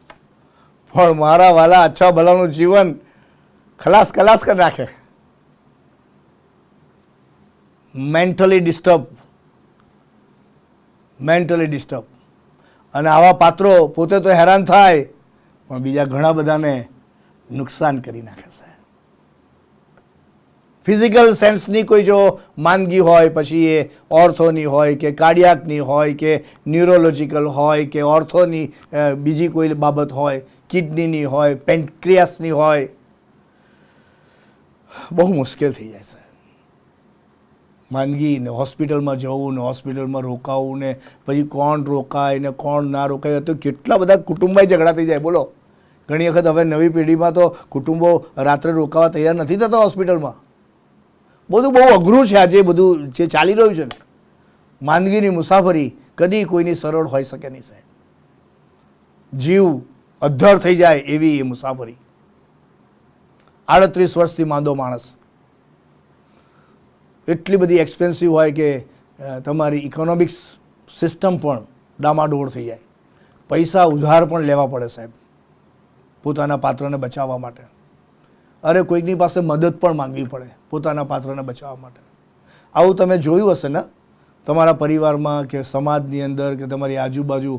પણ મારા વાલા અચ્છા ભલાનું જીવન ખલાસ કરી નાખે. Mentally disturb. અને આવા પાત્રો પોતે તો હેરાન થાય પણ બીજા ઘણા બધાને નુકસાન કરી નાખે છે. ફિઝિકલ સેન્સની કોઈ જો માંદગી હોય, પછી એ ઓર્થોની હોય કે કાર્ડિયાકની હોય કે ન્યુરોલોજિકલ હોય કે ઓર્થોની બીજી કોઈ બાબત હોય, કિડનીની હોય, પેન્ક્રિયાસની હોય, બહુ મુશ્કેલ થઈ જાય છે. માંદગી ને હોસ્પિટલમાં જવું ને હોસ્પિટલમાં રોકાવું ને પછી કોણ રોકાય ને કોણ ના રોકાય, તો કેટલા બધા કુટુંબમાં ઝઘડા થઈ જાય. બોલો, ઘણી વખત હવે નવી પેઢીમાં તો કુટુંબો રાત્રે રોકાવા તૈયાર નથી થતા હોસ્પિટલમાં. બધું બહુ અઘરું છે આજે બધું જે ચાલી રહ્યું છે ને. માંદગીની મુસાફરી કદી કોઈની સરળ હોઈ શકે નહીં સાહેબ. જીવ અદ્ધર થઈ જાય એવી એ મુસાફરી. 38 વર્ષથી માંદો માણસ. એટલી બધી એક્સપેન્સિવ હોય કે તમારી ઇકોનોમિક્સ સિસ્ટમ પણ ડામાડોળ થઈ જાય. પૈસા ઉધાર પણ લેવા પડે સાહેબ પોતાના પાત્રને બચાવવા માટે. અરે કોઈકની પાસે મદદ પણ માંગવી પડે પોતાના પાત્રને બચાવવા માટે. આવું તમે જોયું હશે ને? તમારા પરિવારમાં કે સમાજની અંદર કે તમારી આજુબાજુ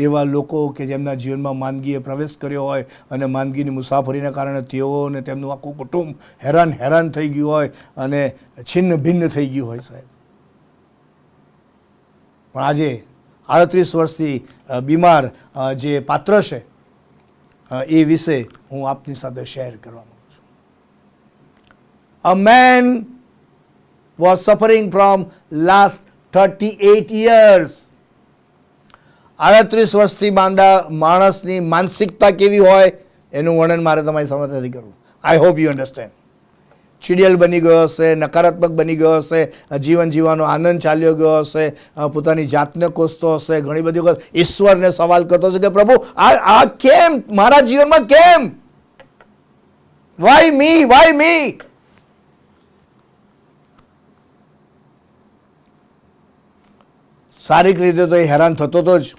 એવા લોકો કે જેમના જીવનમાં માંદગીએ પ્રવેશ કર્યો હોય અને માંદગીની મુસાફરીના કારણે તેઓ અને તેમનું આખું કુટુંબ હેરાન થઈ ગયું હોય અને છિન્ન ભિન્ન થઈ ગયું હોય સાહેબ. પણ આજે 38 વર્ષથી બીમાર જે પાત્ર છે એ વિશે હું આપની સાથે શેર કરવા માંગુ છું. અ main was suffering from last 38 years. 38 વર્ષથી માંદા માણસની માનસિકતા કેવી હોય એનું વર્ણન મારે તમારી સામે નથી કરવું. I hope you understand. ચીડિયલ બની ગયો હશે, નકારાત્મક બની ગયો હશે, જીવન જીવવાનો આનંદ ચાલ્યો ગયો હશે, પોતાની જાતને કોસતો હશે, ઘણી બધી વખત ઈશ્વરને સવાલ કરતો હશે કે પ્રભુ આ કેમ મારા જીવનમાં, કેમ, વાય મી. શારીરિક રીતે તો એ હેરાન થતો તો જ,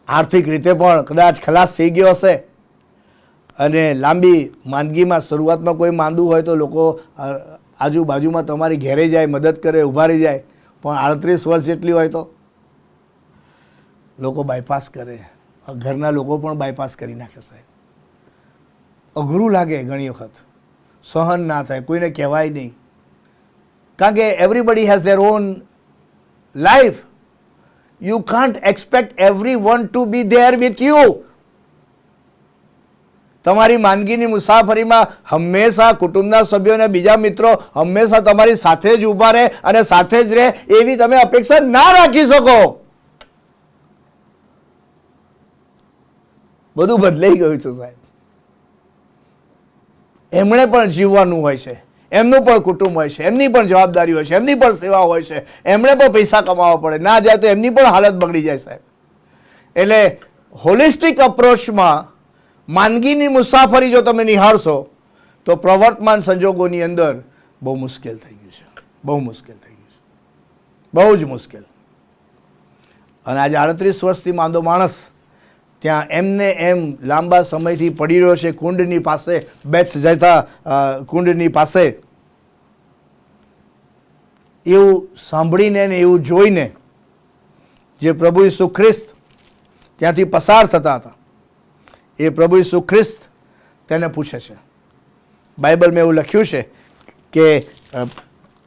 આર્થિક રીતે પણ કદાચ ખલાસ થઈ ગયો હશે. અને લાંબી માંદગીમાં શરૂઆતમાં કોઈ માંદું હોય તો લોકો આજુબાજુમાં તમારી ઘેરે જાય, મદદ કરે, ઊભા રહી જાય. પણ 38 વર્ષ જેટલી હોય તો લોકો બાયપાસ કરે, ઘરના લોકો પણ બાયપાસ કરી નાખે સાહેબ. અઘરું લાગે ઘણી વખત, સહન ના થાય, કોઈને કહેવાય નહીં, કારણ કે everybody has there on life. You can't expect everyone to be there with you. તમારી માંદગીની મુસાફરીમાં હંમેશા કુટુંબના સભ્યો અને બીજા મિત્રો હંમેશા તમારી સાથે જ ઊભા રહે અને સાથે જ રહે એવી તમે અપેક્ષા ના રાખી શકો. બધું બદલાઈ ગયું છે સાહેબ. એમણે પણ જીવવાનું હોય છે, એમનું પણ કુટુંબ હોય છે, એમની પણ જવાબદારી હોય છે, એમની પણ સેવા હોય છે, એમણે પણ પૈસા કમાવા પડે, ના જાય તો એમની પણ હાલત બગડી જાય સાહેબ. એટલે હોલિસ્ટિક અપ્રોચમાં માંદગીની મુસાફરી જો તમે નિહાળશો તો પ્રવર્તમાન સંજોગોની અંદર બહુ મુશ્કેલ થઈ ગયું છે, બહુ મુશ્કેલ થઈ ગયું છે, બહુ જ મુશ્કેલ. અને આજે 38 વર્ષથી માંદો માણસ ત્યાં એમને એમ લાંબા સમયથી પડી રહ્યો છે કુંડની પાસે, બેથ જતા કુંડની પાસે. એવું સાંભળીને ને એવું જોઈને જે પ્રભુ ઈસુ ખ્રિસ્ત ત્યાંથી પસાર થતા હતા, એ પ્રભુ ઈસુ ખ્રિસ્ત તેને પૂછે છે. બાઇબલમાં એવું લખ્યું છે કે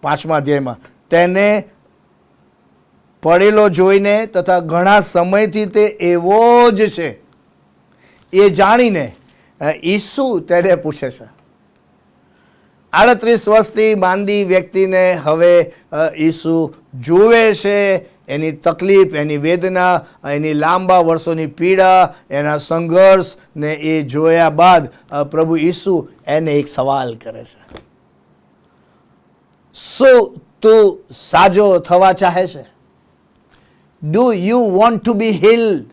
5મા અધ્યાયમાં, તેને પડેલો જોઈને તથા ઘણા સમયથી તે એવો જ છે એ જાણીને ઈસુ તેને પૂછે છે. 38 વર્ષથી માંદી વ્યક્તિને હવે ઈસુ જુએ છે, એની તકલીફ, એની વેદના, એની લાંબા વર્ષોની પીડા, એના સંઘર્ષ ને એ જોયા બાદ પ્રભુ ઈસુ એને એક સવાલ કરે છે. શું તું સાજો થવા ચાહે છે? Do you want to be healed?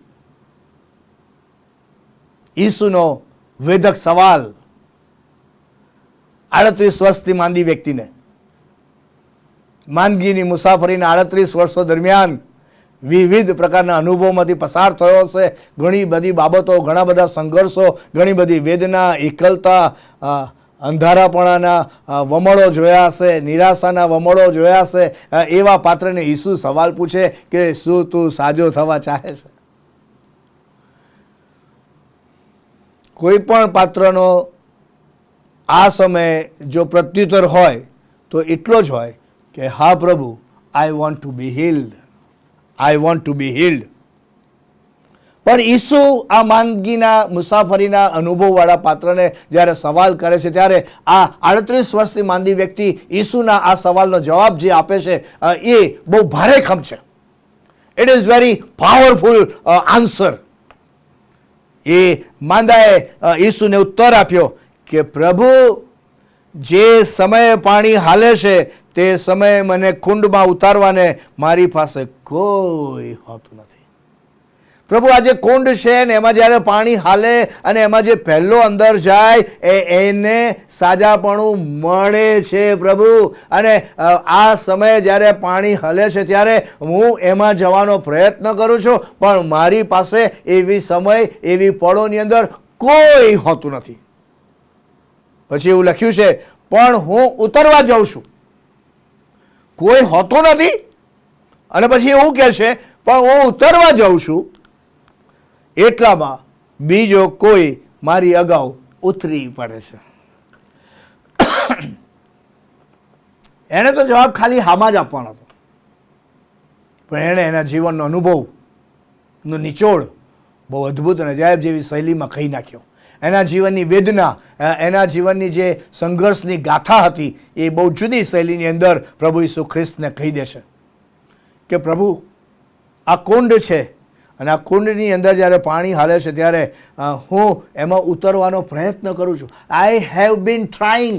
ઈસુનો વેદક સવાલ 38 વર્ષથી માંદી વ્યક્તિને, માંદગીની મુસાફરીના 38 વર્ષો દરમિયાન વિવિધ પ્રકારના અનુભવોમાંથી પસાર થયો હશે. ઘણી બધી બાબતો, ઘણા બધા સંઘર્ષો, ઘણી બધી વેદના, એકલતા, અંધારાપણાના વમળો જોયા હશે, નિરાશાના વમળો જોયા હશે. એવા પાત્રને ઈસુ સવાલ પૂછે કે શું તું સાજો થવા ચાહે છે? કોઈ પણ પાત્રનો આ સમયે જો પ્રત્યુત્તર હોય તો એટલો જ હોય કે હા પ્રભુ, I want to be healed, I want to be healed. પણ ઈસુ આ માંદગીના મુસાફરીના અનુભવવાળા પાત્રને જ્યારે સવાલ કરે છે ત્યારે આ 38 વર્ષથી માંદી વ્યક્તિ ઈસુના આ સવાલનો જવાબ જે આપે છે એ બહુ ભારેખમ છે. It is very powerful answer. એ માંદાએ ઈસુને ઉત્તર આપ્યો કે પ્રભુ, જે સમયે પાણી હાલે છે તે સમયે મને કુંડમાં ઉતારવાને મારી પાસે કોઈ હોતું નથી. પ્રભુ, આ જે કુંડ છે ને એમાં જ્યારે પાણી હાલે અને એમાં જે પહેલો અંદર જાય એને સાજાપણું મળે છે પ્રભુ. અને આ સમયે જ્યારે પાણી હલે છે ત્યારે હું એમાં જવાનો પ્રયત્ન કરું છું, પણ મારી પાસે એવી સમય, એવી પળોની અંદર કોઈ હોતું નથી. પછી એવું લખ્યું છે, પણ હું ઉતરવા જાઉં છું, કોઈ હોતો નથી. અને પછી એવું કહે છે પણ હું ઉતરવા જાઉં છું એટલામાં બીજો કોઈ મારી અગાઉ ઉતરી પડે છે. એને તો જવાબ ખાલી હામાં જ આપવાનો હતો, પણ એણે એના જીવનનો અનુભવનો નિચોડ બહુ અદ્ભુત અને અજાયબ જેવી શૈલીમાં કહી નાખ્યો. એના જીવનની વેદના, એના જીવનની જે સંઘર્ષની ગાથા હતી એ બહુ જુદી શૈલીની અંદર પ્રભુ ઈસુ ખ્રિસ્તને કહી દેશે કે પ્રભુ આ કુંડ છે અને આ કુંડની અંદર જ્યારે પાણી હાલે છે ત્યારે હું એમાં ઉતરવાનો પ્રયત્ન કરું છું. I have been trying,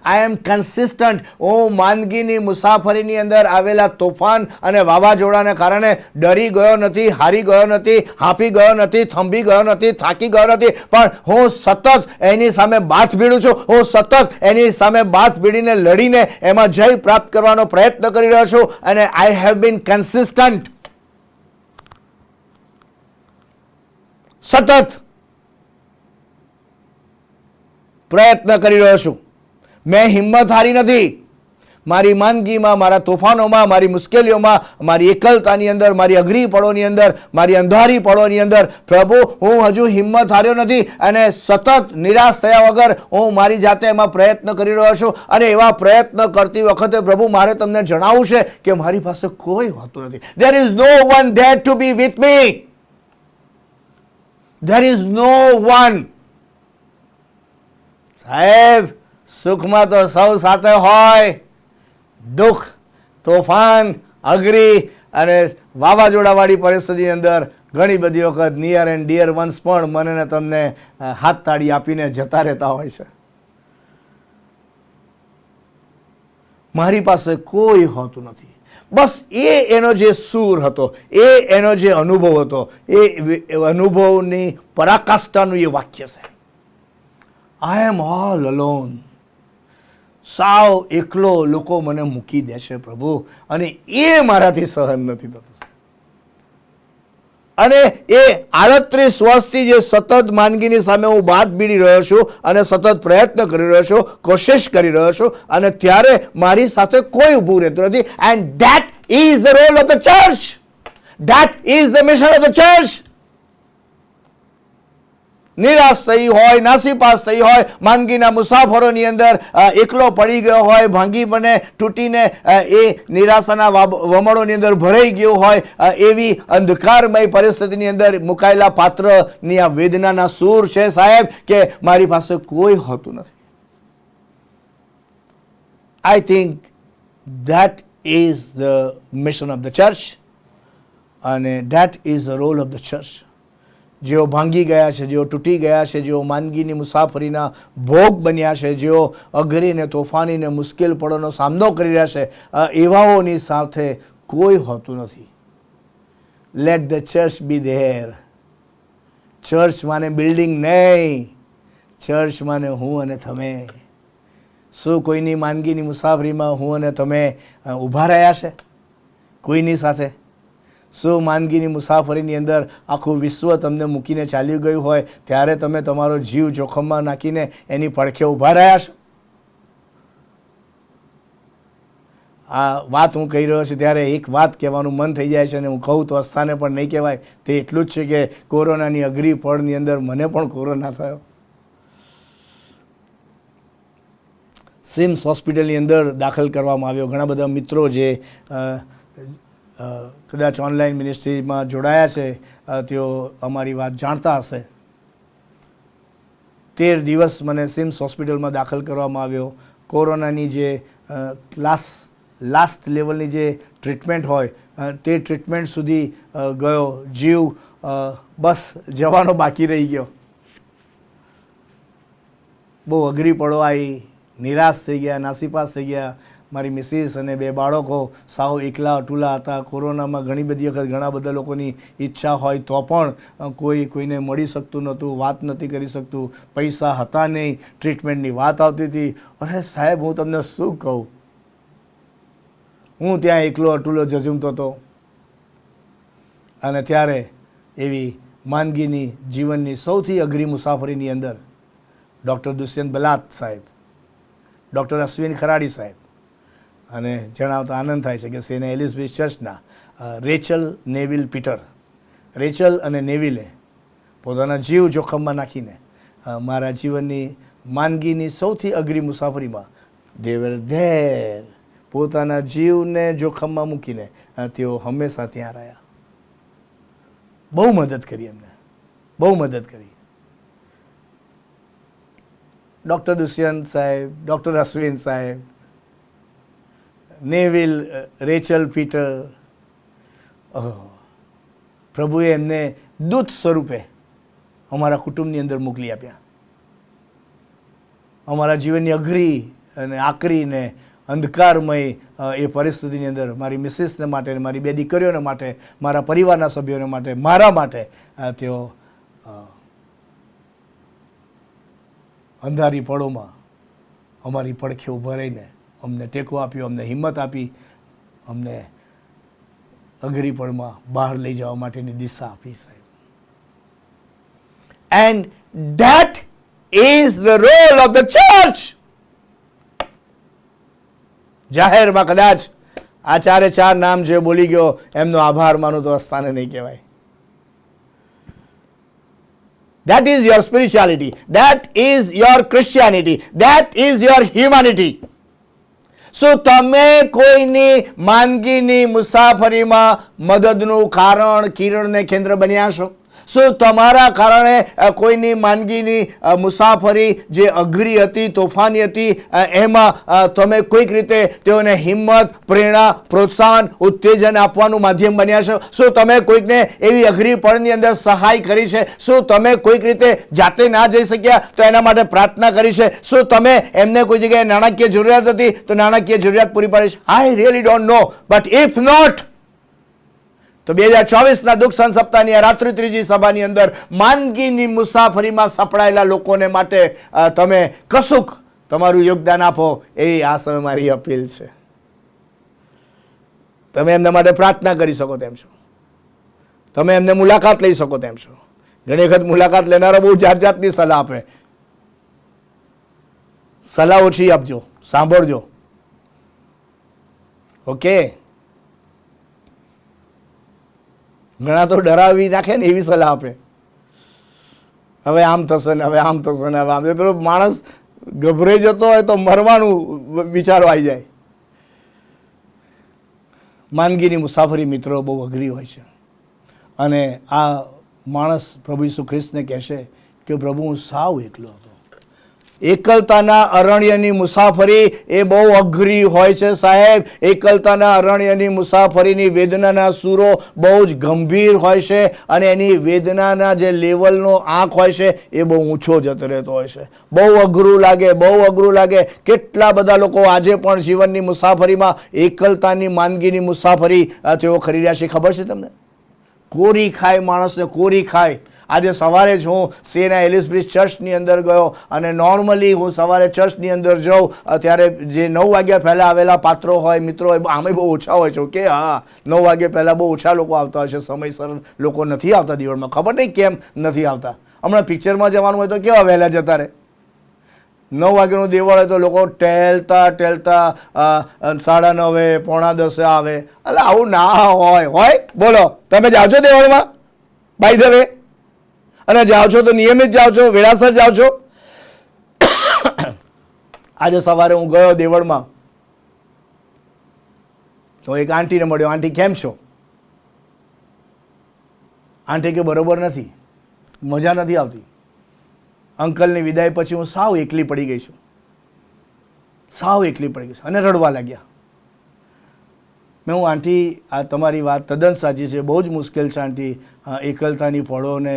I am consistent. હું માંદગીની મુસાફરીની અંદર આવેલા તોફાન અને વાવાઝોડાને કારણે ડરી ગયો નથી, હારી ગયો નથી, હાંફી ગયો નથી, થંભી ગયો નથી, થાકી ગયો નથી, પણ હું સતત એની સામે બાથ ભીડું છું. હું સતત એની સામે બાથ ભીડીને લડીને એમાં જય પ્રાપ્ત કરવાનો પ્રયત્ન કરી રહ્યો છું. અને આઈ હેવ બીન કન્સિસ્ટન્ટ. સતત પ્રયત્ન કરી રહ્યો છું. મેં હિંમત હારી નથી. મારી માંદગીમાં, મારા તોફાનોમાં, મારી મુશ્કેલીઓમાં, મારી એકલતાની અંદર, મારી અઘરી પળોની અંદર, મારી અંધારી પળોની અંદર પ્રભુ હું હજુ હિંમત હાર્યો નથી અને સતત નિરાશ થયા વગર હું મારી જાતે એમાં પ્રયત્ન કરી રહ્યો છું. અને એવા પ્રયત્ન કરતી વખતે પ્રભુ મારે તમને જણાવવું છે કે મારી પાસે કોઈ હોતું નથી. There is no one there to be with me. There is no one. સાહેબ, સુખમાં તો સૌ સાથે હોય, દુઃખ, તોફાન, અઘરી અને વાવાઝોડાવાળી પરિસ્થિતિની અંદર ઘણી બધી વખત નિયર એન્ડ ડિયર વન્સ પણ મને ને તમને હાથ તાળી આપીને જતા રહેતા હોય છે. મારી પાસે કોઈ હોતું નથી. બસ એ એનો જે સૂર હતો, એ એનો જે અનુભવ હતો, એ અનુભવની પરાકાષ્ઠાનું એ વાક્ય છે. આઈ એમ ઓલ અલોન. સાવ એકલો લોકો મને મૂકી દેશે પ્રભુ, અને એ મારાથી સહન નથી થતું. અને એ 38 વર્ષથી જે સતત માંદગીની સામે હું બાથ ભીડી રહ્યો છું અને સતત પ્રયત્ન કરી રહ્યો છું, કોશિશ કરી રહ્યો છું, અને ત્યારે મારી સાથે કોઈ ઊભું રહેતું નથી. And that is the role of the church. That is the mission of the church. નિરાશ થઈ હોય, નાસીપાસ થઈ હોય, માંદગીના મુસાફરોની અંદર એકલો પડી ગયો હોય, ભાંગી બને તૂટીને એ નિરાશાના વમળોની અંદર ભરાઈ ગયો હોય, એવી અંધકારમય પરિસ્થિતિની અંદર મુકાયેલા પાત્રની આ વેદનાના સૂર છે સાહેબ, કે મારી પાસે કોઈ હોતું નથી. I think that is the mission of the church અને that is the role of the church. જેઓ ભાંગી ગયા છે, જેઓ તૂટી ગયા છે, જેઓ માંદગીની મુસાફરીના ભોગ બન્યા છે, જેઓ અઘરીને તોફાનીને મુશ્કેલ પળોનો સામનો કરી રહ્યા છે, એવાઓની સાથે કોઈ હોતું નથી. Let the church be there. Church માને બિલ્ડિંગ નહીં, ચર્ચ માને હું અને તમે. શું કોઈની માંદગીની મુસાફરીમાં હું અને તમે ઊભા રહ્યા છે કોઈની સાથે? શું માંદગીની મુસાફરીની અંદર આખું વિશ્વ તમને મૂકીને ચાલ્યું ગયું હોય ત્યારે તમે તમારો જીવ જોખમમાં નાખીને એની પડખે ઊભા રહ્યા છો? આ વાત હું કહી રહ્યો છું ત્યારે એક વાત કહેવાનું મન થઈ જાય છે, અને હું કહું તો અસ્થાને પણ નહીં કહેવાય. તે એટલું જ છે કે કોરોનાની અઘરી પળની અંદર મને પણ કોરોના થયો. સિમ્સ હોસ્પિટલની અંદર દાખલ કરવામાં આવ્યો. ઘણા બધા મિત્રો જે કદાચ ઓનલાઈન મિનિસ્ટ્રીમાં જોડાયા છે તેઓ અમારી વાત જાણતા હશે. 13 દિવસ મને સિમ્સ હોસ્પિટલમાં દાખલ કરવામાં આવ્યો. કોરોનાની જે લાસ્ટ લેવલની જે ટ્રીટમેન્ટ હોય તે ટ્રીટમેન્ટ સુધી ગયો. જીવ બસ જવાનો બાકી રહી ગયો. બહુ અઘરી પડો આવી, નિરાશ થઈ ગયા, નાસીપાસ થઈ ગયા. મારી મિસિસ અને 2 બાળકો સાવ એકલા અટુલા હતા. કોરોનામાં ઘણી બધી વખત ઘણા બધા લોકોની ઈચ્છા હોય તો પણ કોઈને મળી શકતું નહોતું, વાત નથી કરી શકતું, પૈસા હતા નહીં, ટ્રીટમેન્ટની વાત આવતી હતી. અરે સાહેબ, હું તમને શું કહું, હું ત્યાં એકલો અટુલો ઝઝૂમતો હતો. અને ત્યારે એવી માંદગીની જીવનની સૌથી અઘરી મુસાફરીની અંદર ડૉક્ટર દુષ્યંત બલાત સાહેબ, ડૉક્ટર અશ્વિન ખરાડી સાહેબ, અને જણાવતા આનંદ થાય છે કે Saint Elizabeth ચર્ચના Rachel Neville Peter, Rachel અને નેવિલે પોતાના જીવ જોખમમાં નાખીને મારા જીવનની માંદગીની સૌથી અઘરી મુસાફરીમાં દે વેર ધેર, પોતાના જીવને જોખમમાં મૂકીને તેઓ હંમેશા ત્યાં રહ્યા. બહુ મદદ કરી એમને, બહુ મદદ કરી. ડૉક્ટર દુષ્યંત સાહેબ, ડૉક્ટર અશ્વિન સાહેબ, નેવિલ, રેચલ પીટર, પ્રભુએ એમને દૂત સ્વરૂપે અમારા કુટુંબની અંદર મોકલી આપ્યા. અમારા જીવનની અઘરી અને આકરી ને અંધકારમય એ પરિસ્થિતિની અંદર મારી મિસિસને માટે, મારી 2 દીકરીઓને માટે, મારા પરિવારના સભ્યોને માટે, મારા માટે તેઓ અંધારી પળોમાં અમારી પડખે ઊભા રહીને અમને ટેકો આપ્યો, અમને હિંમત આપી, અમને અઘરી પળમાં બહાર લઈ જવા માટેની દિશા આપી સાહેબ. And that is the role of the church. જાહેરમાં કદાચ આ 4 નામ જે બોલી ગયો એમનો આભાર માનો તો અસ્થાને નહીં કહેવાય. That is your spirituality. That is your Christianity. That is your humanity. શું તમે કોઈની માંદગીની મુસાફરીમાં મદદનું કારણ, કિરણને કેન્દ્ર બન્યા છો? શું તમારા કારણે કોઈની માંદગીની મુસાફરી જે અઘરી હતી, તોફાની હતી, એમાં તમે કોઈક રીતે તેઓને હિંમત, પ્રેરણા, પ્રોત્સાહન, ઉત્તેજન આપવાનું માધ્યમ બન્યા છો? શું તમે કોઈકને એવી અઘરી પળની અંદર સહાય કરી છે? શું તમે કોઈક રીતે જાતે ના જઈ શક્યા તો એના માટે પ્રાર્થના કરી છે? શું તમે એમને કોઈ જગ્યાએ નાણાકીય જરૂરિયાત હતી તો નાણાકીય જરૂરિયાત પૂરી પાડી છે? I really don't know, but if not તો 2024ના દુઃખ સંત સપ્તાહની આ રાત્રિ ત્રીજી સભાની અંદર માંદગીની મુસાફરીમાં સપડાયેલા લોકોને માટે તમે કશુંક તમારું યોગદાન આપો, એવી આ સમય મારી અપીલ છે. તમે એમના માટે પ્રાર્થના કરી શકો તેમ છો, તમે એમને મુલાકાત લઈ શકો તેમ છો. ઘણી વખત મુલાકાત લેનારા બહુ જાત જાતની સલાહ આપે. સલાહ ઓછી આપજો, સાંભળજો. ઓકે, ઘણા તો ડરાવી નાખે ને એવી સલાહ આપે, હવે આમ થશે ને, હવે આમ થશે ને, હવે આમ. પેલો માણસ ગભરાઈ જતો હોય તો મરવાનું વિચારો આવી જાય. માંદગીની મુસાફરી મિત્રો બહુ અઘરી હોય છે અને આ માણસ પ્રભુ ઈસુ ખ્રિસ્તને કહેશે કે પ્રભુ હું સાવ એકલો હતો. એકલતાના અરણ્યની મુસાફરી એ બહુ અઘરી હોય છે સાહેબ. એકલતાના અરણ્યની મુસાફરીની વેદનાના સૂરો બહુ જ ગંભીર હોય છે અને એની વેદનાના જે લેવલનો આંક હોય છે એ બહુ ઊંચો જતો રહેતો હોય છે. બહુ અઘરું લાગે, બહુ અઘરું લાગે. કેટલા બધા લોકો આજે પણ જીવનની મુસાફરીમાં એકલતાની, માંદગીની મુસાફરી તેઓ કરી રહ્યા છે. ખબર છે તમને? કોરી ખાય માણસને, કોરી ખાય. આજે સવારે જ હું સેન્ટ એલિઝાબેથ ચર્ચની અંદર ગયો અને નોર્મલી હું સવારે ચર્ચની અંદર જાઉં ત્યારે જે 9 વાગ્યા પહેલાં આવેલા પાત્રો હોય, મિત્રો હોય, આમે બહુ ઓછા હોય છે. ઓકે, હા, 9 વાગ્યા પહેલાં બહુ ઓછા લોકો આવતા હોય છે. સમયસર લોકો નથી આવતા દેવળમાં. ખબર નહીં કેમ નથી આવતા. હમણાં પિક્ચરમાં જવાનું હોય તો કેવા વહેલા જતા રહે. 9 વાગ્યાનું દેવળ હોય તો લોકો ટેલતા 9:30, 9:45 આવે. એટલે આવું ના હોય. બોલો, તમે જાઓ છો દેવળમાં? બાય ધ વે, અને જાઓ છો તો નિયમિત જાઓ છો, વેળાસર જાઓ છો? આજે સવારે હું ગયો દેવળમાં તો એક આંટીને મળ્યો. આંટી કેમ છો? આંટી કે બરોબર નથી, મજા નથી આવતી. અંકલની વિદાય પછી હું સાવ એકલી પડી ગઈ છું, સાવ એકલી પડી ગઈ છું, અને રડવા લાગ્યા. મેં હું આંટી, આ તમારી વાત તદ્દન સાચી છે, બહુ જ મુશ્કેલ છે આંટી. એકલતાની પળોને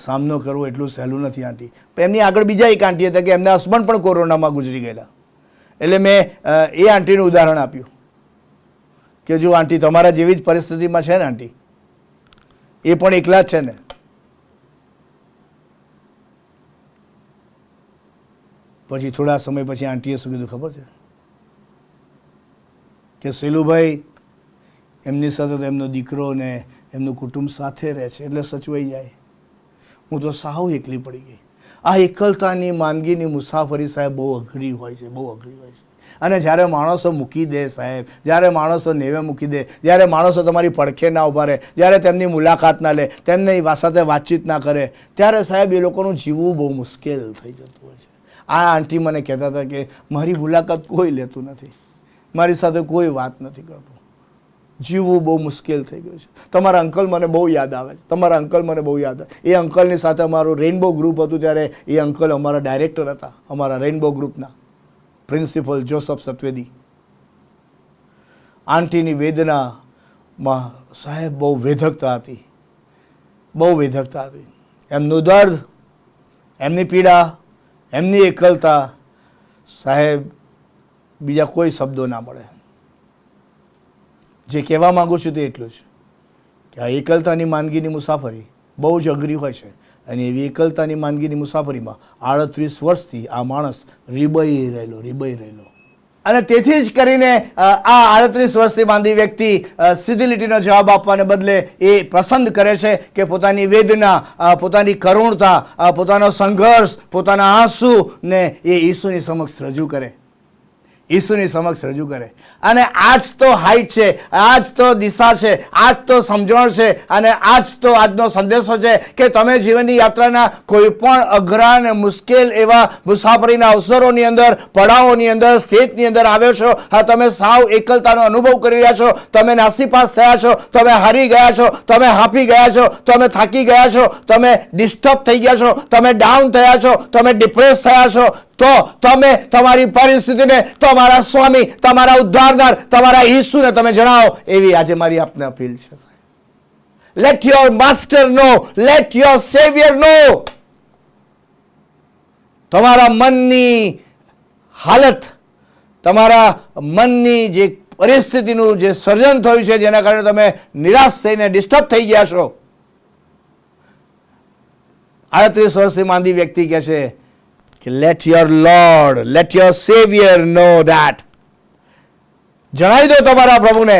સામનો કરવો એટલું સહેલું નથી આંટી. એમની આગળ બીજા એક આંટી હતા કે એમના હસબન્ડ પણ કોરોનામાં ગુજરી ગયેલા. એટલે મેં એ આંટીનું ઉદાહરણ આપ્યું કે જો આંટી તમારા જેવી જ પરિસ્થિતિમાં છે ને આંટી, એ પણ એકલા જ છે ને. પછી થોડા સમય પછી આંટીએ શું કીધું ખબર છે કે સેલુભાઈ એમની સાથે તો એમનો દીકરો ને એમનું કુટુંબ સાથે રહે છે એટલે સચવાઈ જાય. હું તો સાવ એકલી પડી ગઈ. આ એકલતાની, માંદગીની મુસાફરી સાહેબ બહુ અઘરી હોય છે, બહુ અઘરી હોય છે. અને જ્યારે માણસો મૂકી દે સાહેબ, જ્યારે માણસો નેવે મૂકી દે, જ્યારે માણસો તમારી પડખે ના ઊભા રહે, જ્યારે તેમની મુલાકાત ના લે, તેમની સાથે વાતચીત ના કરે, ત્યારે સાહેબ એ લોકોનું જીવવું બહુ મુશ્કેલ થઈ જતું હોય છે. આ આંટી મને કહેતા હતા કે મારી મુલાકાત કોઈ લેતું નથી, મારી સાથે કોઈ વાત નથી કરતું, જીવવું બહુ મુશ્કેલ થઈ ગયું છે. તમારા અંકલ મને બહુ યાદ આવે છે, તમારા અંકલ મને બહુ યાદ આવે. એ અંકલની સાથે અમારું રેઇનબો ગ્રુપ હતું, ત્યારે એ અંકલ અમારા ડાયરેક્ટર હતા, અમારા રેઇનબો ગ્રુપના પ્રિન્સિપલ જોસફ સત્વેદી. આંટીની વેદનામાં સાહેબ બહુ વેધકતા હતી, બહુ વેધકતા હતી. એમનું દર્દ, એમની પીડા, એમની એકલતા સાહેબ બીજા કોઈ શબ્દો ના મળે. જે કહેવા માગું છું તે એટલું જ કે આ એકલતાની માંદગીની મુસાફરી બહુ જ અઘરી હોય છે, અને એવી એકલતાની માંદગીની મુસાફરીમાં 38 વર્ષથી આ માણસ રીબાઈ રહેલો. અને તેથી જ કરીને આ 38 વર્ષથી માંદી વ્યક્તિ સીધી લીટીનો જવાબ આપવાને બદલે એ પસંદ કરે છે કે પોતાની વેદના, પોતાની કરુણતા, પોતાનો સંઘર્ષ, પોતાના આંસુને એ ઈસુની સમક્ષ રજૂ કરે, ઈસુની સમક્ષ રજૂ કરે. અને આ જ તો હાઈટ છે, આ જ તો દિશા છે, આ જ તો સમજણ છે, અને આ જ તો આજનો સંદેશો છે કે તમે જીવનની યાત્રાના કોઈ પણ અઘરા અને મુશ્કેલ એવા મુસાફરીના અવસરોની અંદર, પડાવોની અંદર, સ્ટેજની અંદર આવ્યો છો. હા, તમે સાવ એકલતાનો અનુભવ કરી રહ્યા છો, તમે નાસીપાસ થયા છો, તમે હારી ગયા છો, તમે હાંફી ગયા છો, તમે થાકી ગયા છો, તમે ડિસ્ટર્બ થઈ ગયા છો, તમે ડાઉન થયા છો, તમે ડિપ્રેસ થયા છો, તો તમે તમારી પરિસ્થિતિને તમારા સ્વામી, તમારા ઉદ્ધારનાર, તમારા ઈસુને તમે જણાવો, એવી આજે મારી આપને અપીલ છે. Let your master know, let your saviour know. તમારા મનની હાલત, તમારા મનની જે પરિસ્થિતિનું જે સર્જન થયું છે, જેના કારણે તમે નિરાશ થઈને ડિસ્ટર્બ થઈ ગયા છો. 38 વર્ષથી માંદી વ્યક્તિ કહે છે કે let your Lord, let your saviour know that. જણાવી દો તમારા પ્રભુને.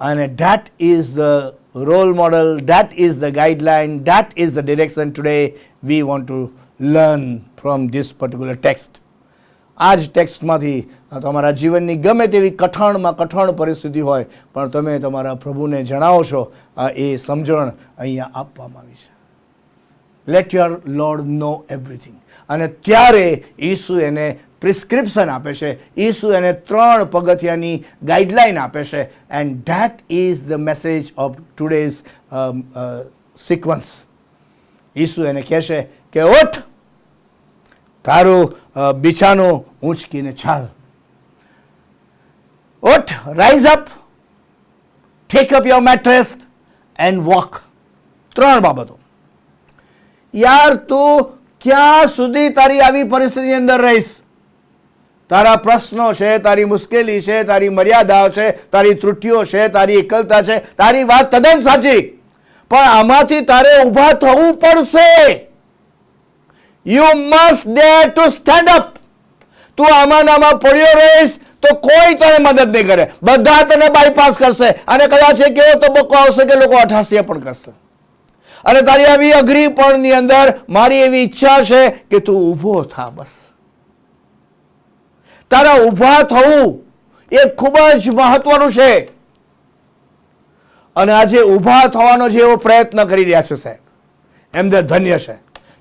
અને that is the role model, that is the guideline, that is the direction today we want to learn from this particular text. આ જ ટેક્સ્ટમાંથી તમારા જીવનની ગમે તેવી કઠણ પરિસ્થિતિ હોય, પણ તમે તમારા પ્રભુને જણાવો છો, એ સમજણ અહીંયા આપવામાં આવી છે. Let your lord know everything. અને ત્યારે ઈસુ એને પ્રિસ્ક્રિપ્શન આપે છે, ઈસુ એને 3 પગથિયાની ગાઈડલાઈન આપે છે. And that is the message of today's sequence. ઈસુ એને કહે છે કે ઉઠ, તારું બિછાનું ઊંચકીને ચાલ. ઉઠ, rise up, tech up your mattress and walk. 3 બાબતો. યાર, તું ક્યાં સુધી તારી આવી પરિસ્થિતિની અંદર રહીશ? તારા પ્રશ્નો છે, તારી મુશ્કેલી છે, તારી મર્યાદાઓ છે, તારી ત્રુટિઓ છે, તારી એકલતા છે, તારી વાત તદ્દન સાચી, પણ આમાંથી તારે ઊભા થવું પડશે. You must dare to stand up. તું આમાં પડ્યો રહીશ તો કોઈ તને મદદ નહીં કરે, બધા તને બાયપાસ કરશે, અને કદાચ એક એવો તબક્કો આવશે કે લોકો અઠાસીએ પણ કરશે. અને તારી આવી અઘરી પણની અંદર મારી એવી ઈચ્છા છે કે તું ઊભો થા. બસ તારા ઊભા થવું એ ખૂબ જ મહત્વનું છે. અને આજે ઊભા થવાનો જે એવો પ્રયત્ન કરી રહ્યા છે સાહેબ, એમને ધન્ય છે.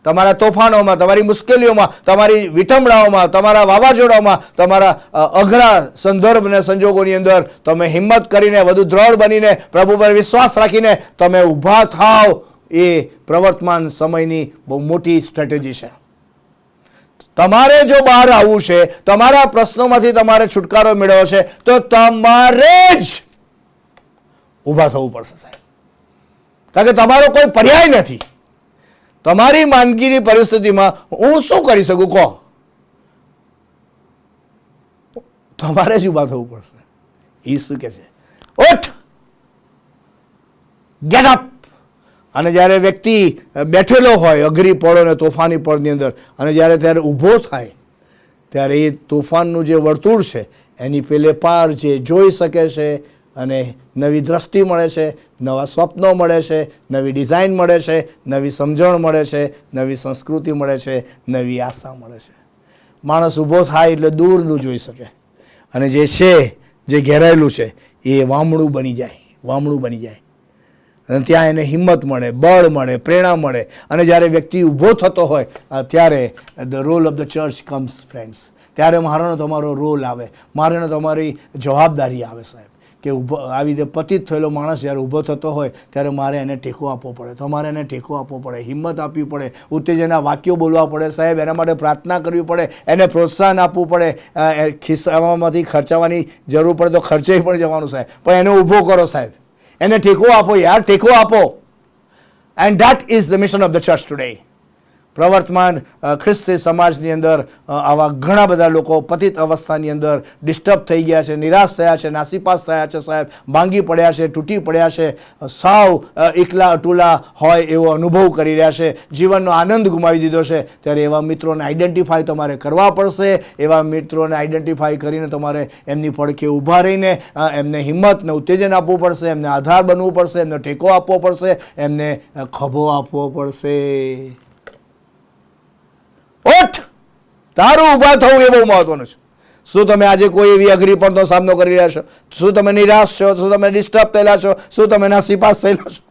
તમારા તોફાનોમાં, તમારી મુશ્કેલીઓમાં, તમારી વિટંબણાઓમાં, તમારા વાવાઝોડાઓમાં, તમારા અઘરા સંદર્ભ અને સંજોગોની અંદર તમે હિંમત કરીને, વધુ દ્રઢ બનીને, પ્રભુ પર વિશ્વાસ રાખીને તમે ઊભા થાવ. એ પ્રવર્તમાન સમયની બહુ મોટી સ્ટ્રેટેજી છે. તમારે જો બહાર આવવું છે, તમારા પ્રશ્નોમાંથી તમારે છુટકારો મેળવવો છે, તો તમારે જ ઊભા થવું પડશે સાહેબ. કારણ કે તમારો કોઈ પર્યાય નથી. તમારી માંદગીની પરિસ્થિતિમાં હું શું કરી શકું કહો? તમારે જ ઊભા થવું પડશે. ઈસુ કહે છે ઉઠ, ગેટ અપ. અને જ્યારે વ્યક્તિ બેઠેલો હોય અઘરી પળો અને તોફાની પળની અંદર, અને ત્યારે ઊભો થાય, ત્યારે એ તોફાનનું જે વર્તુળ છે એની પેલે પાર જે જોઈ શકે છે, અને નવી દ્રષ્ટિ મળે છે, નવા સ્વપ્નો મળે છે, નવી ડિઝાઇન મળે છે, નવી સમજણ મળે છે, નવી સંસ્કૃતિ મળે છે, નવી આશા મળે છે. માણસ ઊભો થાય એટલે દૂરનું જોઈ શકે, અને જે છે, જે ઘેરાયેલું છે એ વામણું બની જાય, અને ત્યાં એને હિંમત મળે, બળ મળે, પ્રેરણા મળે. અને જ્યારે વ્યક્તિ ઊભો થતો હોય ત્યારે the role of the church comes friends. ત્યારે મારાનો તમારો રોલ આવે, મારાનો તમારી જવાબદારી આવે સાહેબ, કે આવી રીતે પતિત થયેલો માણસ જ્યારે ઊભો થતો હોય ત્યારે મારે એને ટેકો આપવો પડે, તમારે એને ટેકો આપવો પડે, હિંમત આપવી પડે, ઉત્તેજના વાક્યો બોલવા પડે સાહેબ, એના માટે પ્રાર્થના કરવી પડે, એને પ્રોત્સાહન આપવું પડે. ખિસ્સામાંથી ખર્ચાવાની જરૂર પડે તો ખર્ચે પણ જવાનું સાહેબ, પણ એને ઊભો કરો સાહેબ, એને ટેકો આપો યાર, ટેકો આપો. And that is the mission of the church today. પ્રવર્તમાન ખ્રિસ્તી સમાજની અંદર આવા ઘણા બધા લોકો પતિત અવસ્થાની અંદર ડિસ્ટર્બ થઈ ગયા છે, નિરાશ થયા છે, નાસીપાસ થયા છે સાહેબ, ભાંગી પડ્યા છે, તૂટી પડ્યા છે, સાવ એકલા અટુલા હોય એવો અનુભવ કરી રહ્યા છે, જીવનનો આનંદ ગુમાવી દીધો છે. ત્યારે એવા મિત્રોને આઈડેન્ટિફાઈ તમારે કરવા પડશે. એવા મિત્રોને આઈડેન્ટિફાઈ કરીને તમારે એમની પડખે ઊભા રહીને એમને હિંમત ને ઉત્તેજન આપવું પડશે, એમને આધાર બનવું પડશે, એમને ટેકો આપવો પડશે, એમને ખભો આપવો પડશે. ઓઠ, તારું ઊભા થવું એ બહુ મહત્વનું છે. શું તમે આજે કોઈ એવી અઘરીપણનો સામનો કરી રહ્યા છો? શું તમે નિરાશ છો? શું તમે ડિસ્ટર્બ થયેલા છો? શું તમે નાસીપાસ થયેલા છો?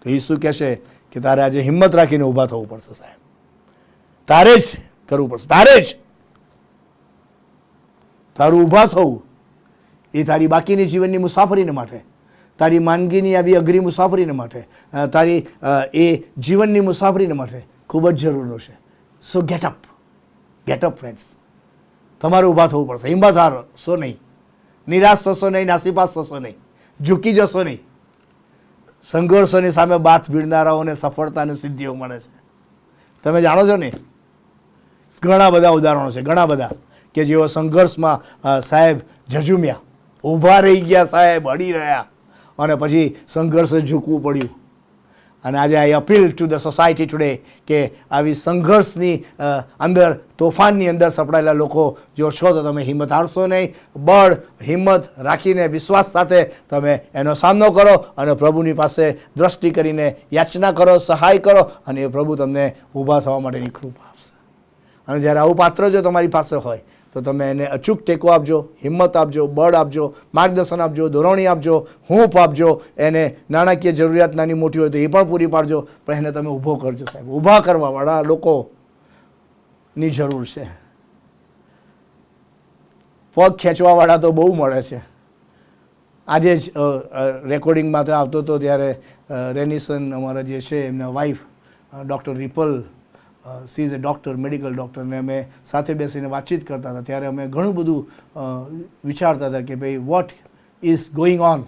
તો એ શું કહેશે કે તારે આજે હિંમત રાખીને ઊભા થવું પડશે સાહેબ, તારે જ કરવું પડશે, તારે જ. તારું ઊભા થવું એ તારી બાકીની જીવનની મુસાફરીને માટે, તારી માંદગીની આવી અઘરી મુસાફરીને માટે, તારી એ જીવનની મુસાફરીને માટે ખૂબ જ જરૂરી છે. સો ગેટ અપ ફ્રેન્ડ્સ. તમારે ઊભા થવું પડશે, હિંમત હારશો નહીં, નિરાશ થશો નહીં, નાસીપાસ થશો નહીં, ઝૂકી જશો નહીં. સંઘર્ષોની સામે બાથ ભીડનારાઓને સફળતા અને સિદ્ધિઓ મળે છે. તમે જાણો છો ને, ઘણા બધા ઉદાહરણો છે, ઘણા બધા કે જેઓ સંઘર્ષમાં સાહેબ ઝઝુમ્યા, ઊભા રહી ગયા સાહેબ, અડી રહ્યા, અને પછી સંઘર્ષે ઝૂકવું પડ્યું. અને આજે I appeal to the society today કે આવી સંઘર્ષની અંદર, તોફાનની અંદર સપડાયેલા લોકો જો છો તો તમે હિંમત હારશો નહીં. બળ, હિંમત રાખીને વિશ્વાસ સાથે તમે એનો સામનો કરો અને પ્રભુની પાસે દ્રષ્ટિ કરીને યાચના કરો, સહાય કરો, અને એ પ્રભુ તમને ઊભા થવા માટેની કૃપા આપશે. અને જ્યારે આવું પાત્ર જો તમારી પાસે હોય તો તમે એને અચૂક ટેકો આપજો, હિંમત આપજો, બળ આપજો, માર્ગદર્શન આપજો, દોરવણી આપજો, હૂંફ આપજો. એને નાણાકીય જરૂરિયાત નાની મોટી હોય તો એ પણ પૂરી પાડજો, પણ એને તમે ઊભો કરજો સાહેબ. ઊભા કરવાવાળા લોકોની જરૂર છે. પગ ખેંચવાવાળા તો બહુ મળે છે. આજે જ રેકોર્ડિંગમાં તો આવતો હતો ત્યારે રેનિસન અમારા જે છે એમના wife doctor ripple, she is A doctor, medical doctor, ને અમે સાથે બેસીને વાતચીત કરતા હતા. ત્યારે અમે ઘણું બધું વિચારતા હતા કે ભાઈ વોટ ઇઝ ગોઈંગ ઓન.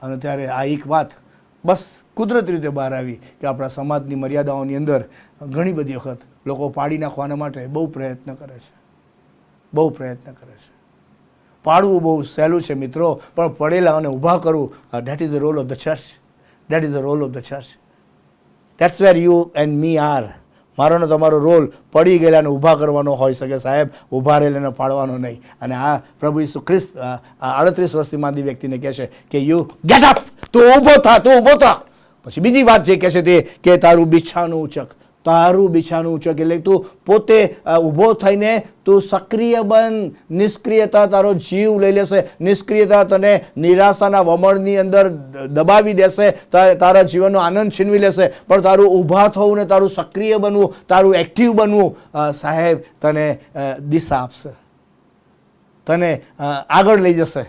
અને ત્યારે આ એક વાત બસ કુદરતી રીતે બહાર આવી કે આપણા સમાજની મર્યાદાઓની અંદર ઘણી બધી વખત લોકો પાડી નાખવાના માટે બહુ પ્રયત્ન કરે છે. પાડવું બહુ સહેલું છે મિત્રો, પણ પડેલા અને ઊભા કરવું, that is the role of the church. That's where you and me are. મારોનો તમારો રોલ પડી ગયેલાને ઊભા કરવાનો હોઈ શકે સાહેબ, ઊભા રહેલાને પાડવાનો નહીં. અને આ પ્રભુ ઈસુ ખ્રિસ્ત 38 વર્ષથી માંદી વ્યક્તિને કહે છે કે યુ ગેટ અપ, તું ઊભો થા. પછી બીજી વાત જે કહે છે તે કે તારું બિછાનું ઉચક. એટલે તું પોતે ઊભો થઈને તું સક્રિય બન. નિષ્ક્રિયતા તારો જીવ લઈ લેશે, નિષ્ક્રિયતા તને નિરાશાના વમળની અંદર દબાવી દેશે, તારા જીવનનો આનંદ છીનવી લેશે. પણ તારું ઊભા થવું ને તારું સક્રિય બનવું, તારું એક્ટિવ બનવું સાહેબ તને દિશા આપશે, તને આગળ લઈ જશે,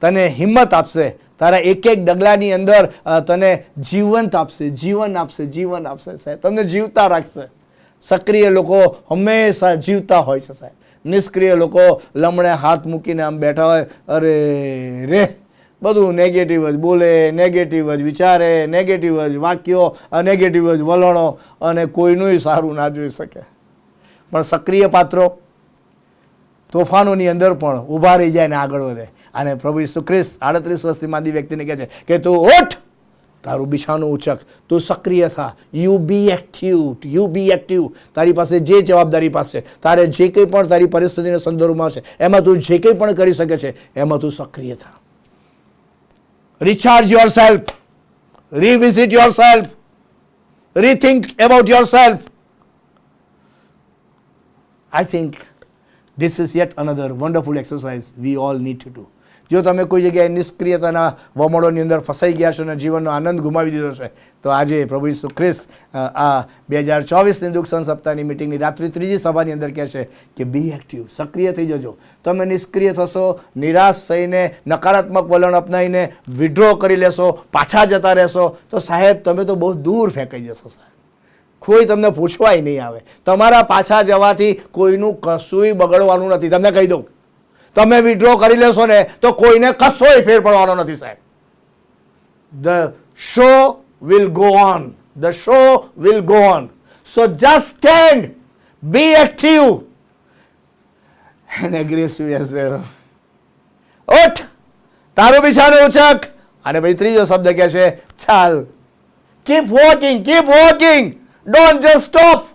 તને હિંમત આપશે, તારા એક એક ડગલાની અંદર તને જીવન આપશે સાહેબ, તમને જીવતા રાખશે. સક્રિય લોકો હંમેશા જીવતા હોય છે સાહેબ. નિષ્ક્રિય લોકો લમણે હાથ મૂકીને આમ બેઠા હોય, અરે રે, બધું નેગેટિવ જ બોલે, નેગેટિવ જ વિચારે, નેગેટિવ જ વાક્યો, નેગેટિવ જ વલણો, અને કોઈનું સારું ના જોઈ શકે. પણ સક્રિય પાત્રો તોફાનોની અંદર પણ ઊભા રહી જાય ને આગળ વધે. અને પ્રભુ ઈસુ ખ્રિસ્ત 38 વર્ષથી માંદી વ્યક્તિને કહે છે કે તું ઉઠ, તારું બિછાનું ઉચક, તું સક્રિય થા. You be active. તારી પાસે જે જવાબદારી પાસે, તારે જે કંઈ પણ તારી પરિસ્થિતિના સંદર્ભમાં છે, એમાં તું જે કંઈ પણ કરી શકે છે, એમાં તું સક્રિય થા. Recharge yourself, revisit yourself, rethink about yourself. I think this is yet another wonderful exercise we all need to do. જો તમે કોઈ જગ્યાએ નિષ્ક્રિયતાના વમળોની અંદર ફસાઈ ગયા છો અને જીવનનો આનંદ ગુમાવી દીધો છે, તો આજે પ્રભુ ઈસુ ખ્રિસ્ત આ 2024ની દુઃખ સહન સપ્તાહની મિટિંગની રાત્રિ 3જી સભાની અંદર કહે છે કે બી એક્ટિવ, સક્રિય થઈ જજો. તમે નિષ્ક્રિય થશો, નિરાશ થઈને, નકારાત્મક વલણ અપનાવીને વિડ્રો કરી લેશો, પાછા જતા રહેશો, તો સાહેબ તમે તો બહુ દૂર ફેંકાઈ જશો સાહેબ. કોઈ તમને પૂછવાય નહીં આવે. તમારા પાછા જવાથી કોઈનું કશુંય બગડવાનું નથી, તમને કહી દઉં. તમે વિડ્રો કરી લેશો ને તો કોઈને કશોય ફેર પડવાનો નથી સાહેબ. The show will go on. The show will go on. So just stand, be active and aggressive as well. ઉઠ, તારું બિછાનું ઉચક. અને પછી ત્રીજો શબ્દ કહે છે ચાલ. Keep walking, keep walking. Don't just stop.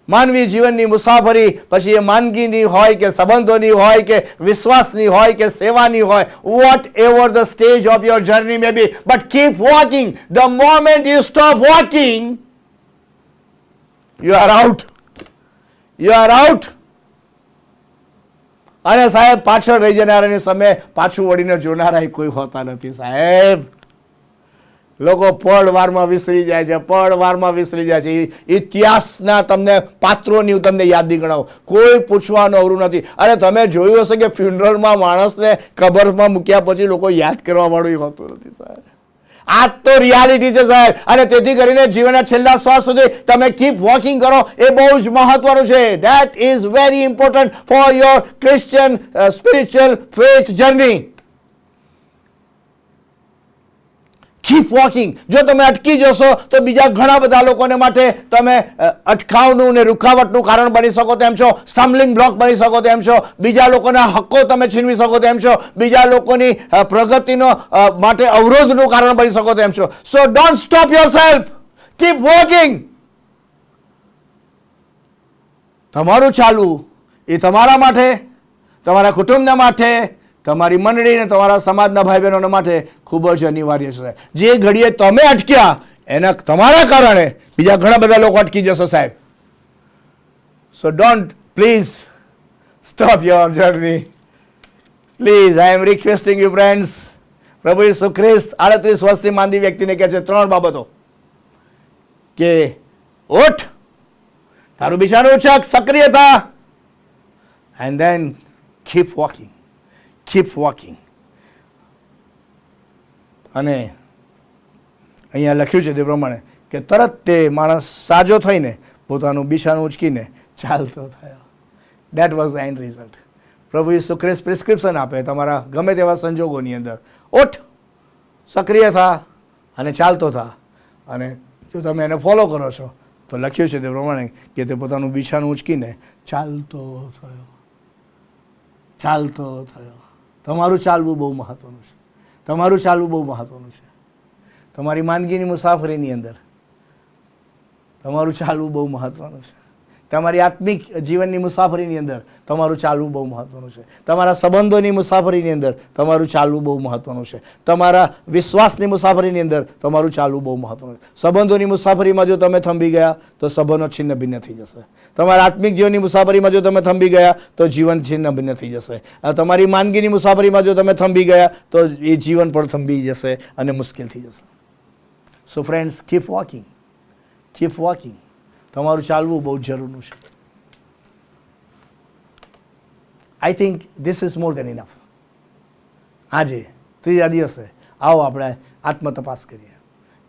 માનવી જીવનની મુસાફરી પછી એ માંદગીની હોય કે સંબંધોની હોય કે વિશ્વાસની હોય કે સેવાની હોય, whatever the stage of your journey may be, but keep walking. The moment you stop walking, you are out. You are out. અને સાહેબ પાછળ રહી જનારાની સામે પાછું વળીને જોનારા કોઈ હોતા નથી સાહેબ. લોકો પળવારમાં વિસરી જાય છે, પળવારમાં વિસરી જાય છે. ઇતિહાસના તમને પાત્રોની તમને યાદી ગણાવો, કોઈ પૂછવાનું અવરું નથી. અરે તમે જોયું હશે કે ફ્યુનરલમાં માણસને કબરમાં મૂક્યા પછી લોકો યાદ કરવા વાળું હોતું નથી સાહેબ. આ તો રિયાલિટી છે સાહેબ. અને તેથી કરીને જીવનના છેલ્લા શ્વાસ સુધી તમે કીપ વોકિંગ કરો, એ બહુ જ મહત્વનું છે. That is very important for your Christian spiritual faith journey. Keep walking. જો તમે અટકી જશો તો બીજા ઘણા બધા લોકોને માટે તમે અટકાવનું ને રૂકાવટનું કારણ બની શકો તેમ છો, સ્ટમ્બલિંગ બ્લોક બની શકો તેમ છો, બીજા લોકોના હક્કો તમે છીનવી શકો તેમ છો, બીજા લોકોની પ્રગતિનો માટે અવરોધનું કારણ બની શકો તેમ છો. સો don't stop yourself, keep walking. તમારું ચાલવું એ તમારા માટે, તમારા કુટુંબના માટે, તમારી મંડળી અને તમારા સમાજના ભાઈ બહેનોના માટે ખૂબ જ અનિવાર્ય છે. જે ઘડીએ તમે અટક્યા એના તમારા કારણે બીજા ઘણા બધા લોકો અટકી જશે સાહેબ. So don't please stop your journey. Please, I am requesting you friends. પ્રભુ ઈસુ ખ્રિસ્ત 38 વર્ષની માંદી વ્યક્તિને કહે છે 3 બાબતો કે ઉઠ, તારું બિછાનું ઉચક, સક્રિય થા, and then keep walking. Keep walking. અને અહીંયા લખ્યું છે તે પ્રમાણે કે તરત તે માણસ સાજો થઈને પોતાનું બિછાનું ઉચકીને ચાલતો થયો. That was the and result. પ્રભુ ઈસુ ખ્રિસ્ત પ્રિસ્ક્રિપ્શન આપે તમારા ગમે તેવા સંજોગોની અંદર. ઉઠ, સક્રિય થા અને ચાલતો થા. અને જો તમે એને ફોલો કરો છો તો લખ્યું છે તે પ્રમાણે કે તે પોતાનું બિછાનું ઉચકીને ચાલતો થયો. ચાલતો થયો. તમારું ચાલવું બહુ મહત્વનું છે. તમારું ચાલવું બહુ મહત્વનું છે. તમારી માંદગીની મુસાફરીની અંદર તમારું ચાલવું બહુ મહત્વનું છે. તમારી આત્મિક જીવનની મુસાફરીની અંદર તમારું ચાલવું બહુ મહત્વનું છે. તમારા સંબંધોની મુસાફરીની અંદર તમારું ચાલવું બહુ મહત્વનું છે. તમારા વિશ્વાસની મુસાફરીની અંદર તમારું ચાલવું બહુ મહત્વનું છે. સંબંધોની મુસાફરીમાં જો તમે થંભી ગયા તો સંબંધો છિન્ન ભિન્ન થઈ જશે. તમારા આત્મિક જીવનની મુસાફરીમાં જો તમે થંભી ગયા તો જીવન છિન્ન ભિન્ન થઈ જશે. તમારી માંદગીની મુસાફરીમાં જો તમે થંભી ગયા તો એ જીવન પણ થંભી જશે અને મુશ્કેલ થઈ જશે. So friends, keep walking, keep walking. તમારું ચાલવું બહુ જરૂરનું છે. આઈ think this is more then enough. આજે ત્રીજા દિવસે આવો આપણે આત્મતપાસ કરીએ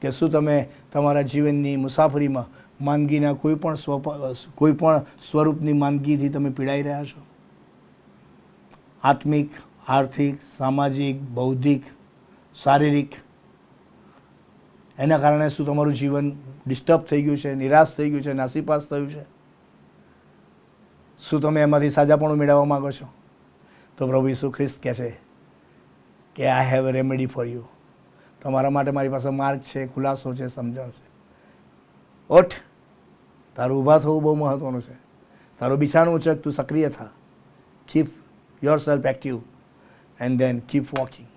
કે શું તમે તમારા જીવનની મુસાફરીમાં માંદગીના કોઈ પણ સ્વરૂપની માંદગીથી તમે પીડાઈ રહ્યા છો? આત્મિક, આર્થિક, સામાજિક, બૌદ્ધિક, શારીરિક, એના કારણે શું તમારું જીવન ડિસ્ટર્બ થઈ ગયું છે, નિરાશ થઈ ગયું છે, નાસીપાસ થયું છે? શું તમે એમાંથી સાજાપણું મેળવવા માગો છો? તો પ્રભુ ઈસુ ખ્રિસ્ત કહે છે કે I have a remedy for you. તમારા માટે મારી પાસે માર્ગ છે, ખુલાસો છે, સમજણ છે. ઉઠ, તારું ઊભા થવું બહુ મહત્વનું છે. તારું બિછાનું ઉચક, તું સક્રિય થા. Keep your self active and then keep walking.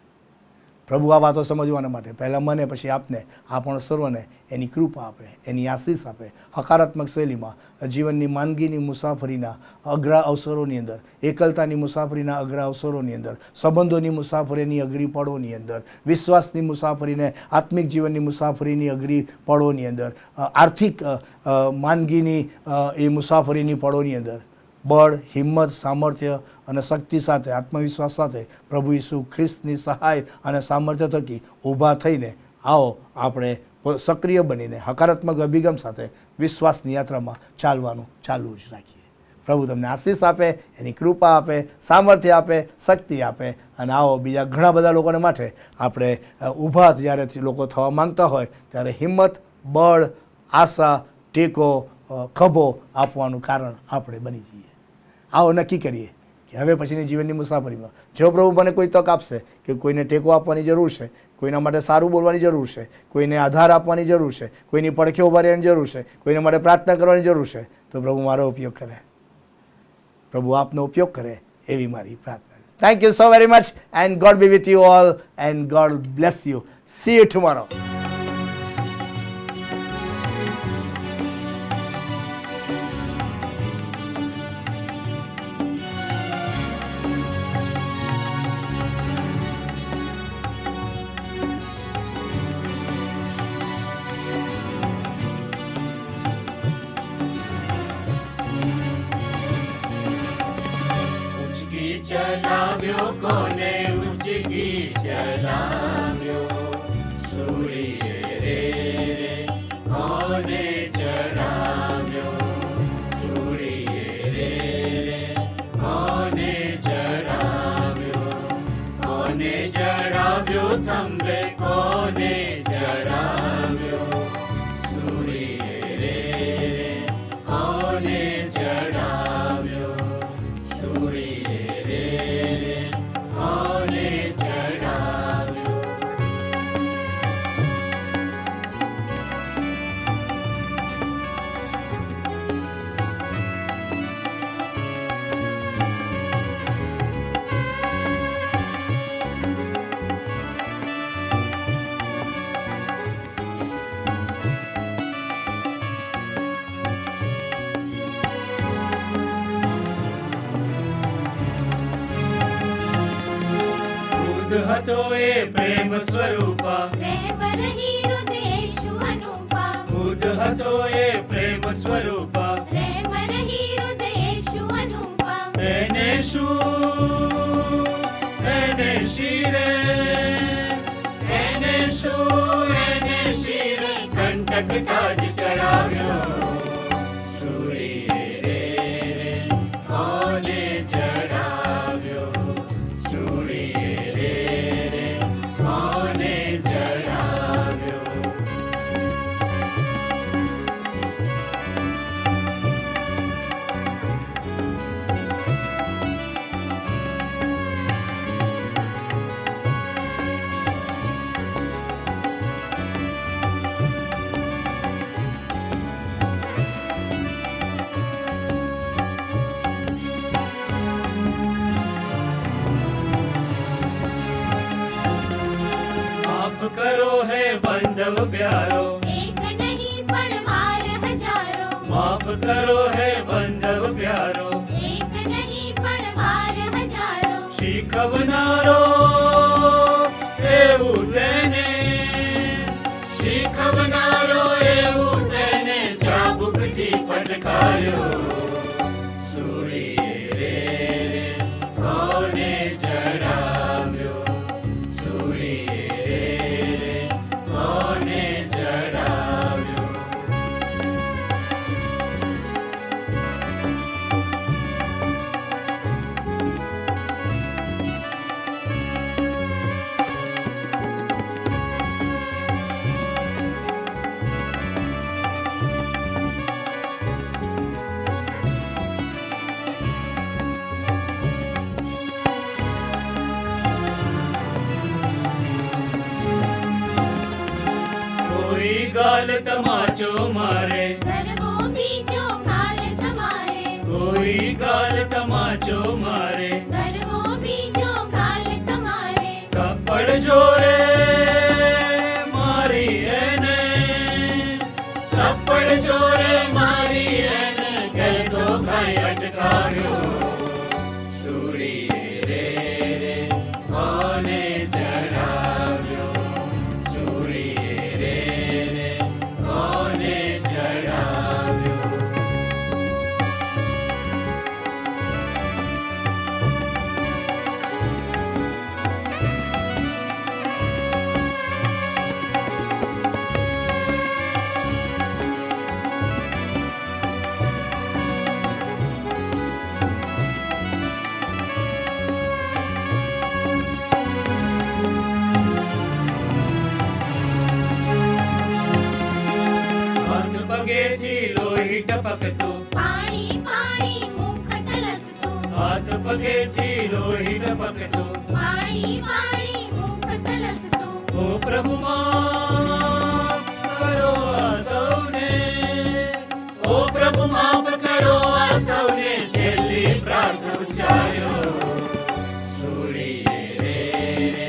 પ્રભુ આ વાતો સમજવાના માટે પહેલાં મને પછી આપને આપણ સર્વને એની કૃપા આપે, એની આશીષ આપે. હકારાત્મક શૈલીમાં જીવનની માંદગીની મુસાફરીના અઘરા અવસરોની અંદર, એકલતાની મુસાફરીના અઘરા અવસરોની અંદર, સંબંધોની મુસાફરીની અઘરી પળોની અંદર, વિશ્વાસની મુસાફરીને આત્મિક જીવનની મુસાફરીની અઘરી પળોની અંદર, આર્થિક માંદગીની એ મુસાફરીની પળોની અંદર બળ, હિંમત, સામર્થ્ય અને શક્તિ સાથે, આત્મવિશ્વાસ સાથે પ્રભુ ઈસુ ખ્રિસ્તની સહાય અને સામર્થ્ય થકી ઊભા થઈને આવો આપણે સક્રિય બનીને હકારાત્મક અભિગમ સાથે વિશ્વાસની યાત્રામાં ચાલવાનું ચાલુ જ રાખીએ. પ્રભુ તમને આશીષ આપે, એની કૃપા આપે, સામર્થ્ય આપે, શક્તિ આપે. અને આવો બીજા ઘણા બધા લોકોને માટે આપણે ઊભા જ્યારે લોકો થવા માંગતા હોય ત્યારે હિંમત, બળ, આશા, ટેકો, ખભો આપવાનું કારણ આપણે બની જઈએ. આવો નક્કી કરીએ કે હવે પછીની જીવનની મુસાફરીમાં જો પ્રભુ મને કોઈ તક આપશે કે કોઈને ટેકો આપવાની જરૂર છે, કોઈના માટે સારું બોલવાની જરૂર છે, કોઈને આધાર આપવાની જરૂર છે, કોઈની પડખે ઊભા રહેવાની જરૂર છે, કોઈને માટે પ્રાર્થના કરવાની જરૂર છે, તો પ્રભુ મારો ઉપયોગ કરે, પ્રભુ આપનો ઉપયોગ કરે એવી મારી પ્રાર્થના. Thank you so very much and God be with you all and God bless you. See you tomorrow. ચલાવ્યો કોને ઉચકી ચલાવ્યો, સૂર્ય રે કોને ચડાવ્યો, સૂર્ય રે કોને ચડાવ્યો, કોને ચડાવ્યો થંભે કોને ચડાવ્યો, સૂર્ય રે કોને ચડાવ્યો, સૂર્ય હતો એ પ્રેમ સ્વરૂપા, પ્રેમ રહી હૃદયેશુ અનુપા, બુદ્ધ હતો એ પ્રેમ સ્વરૂપા, પ્રેમ રહી હૃદયેશુ અનુપા, એને શું એને શિરે, એને શું એને શિરે કંટક તાજ ચડાવ્યો, સૂર્ય રે કોને ચડાવ્યો, સૂર્ય કોને ચડાવ્યો. કરો હે બંધવ પ્યારો, એક નહીં પણ વાર હજારો, માફ કરો હે બંધવ પ્યારો, એક નહીં પણ વાર હજારો, શીખવનારો એવું તેને, શીખવનારો એવું તેને ચાબુકથી ફટકાર્યો, સૂર્ય રે કોને ચડાવ્યો, સૂર્ય કોને ચડાવ્યો. ગાલ તમાચો મારે, કરવો બીજો ગાલ તમારે, કોઈ ગાલ તમાચો મારે, કરવો બીજો ગાલ તમારે, થપ્પડ જોરે તડજોરે મારી એને કહેતો કઈ અટકાવ્યો સુડીએ રે કોને ચડાવ્યો સુડીએ રે કોને ચડાવ્યો હાથ પગેથી લોહી ટપકતું પાણી પાણી મુખ તલસતું હાથ પગેથી લોહી ટપકતું પાણી પાણી મુખ તલસતું ઓ પ્રભુ માફ કરો આ સૌને ઓ પ્રભુ માફ કરો આ સૌને છેલ્લી પ્રાર્થ ઉચ્ચાર્યો સુડીએ રે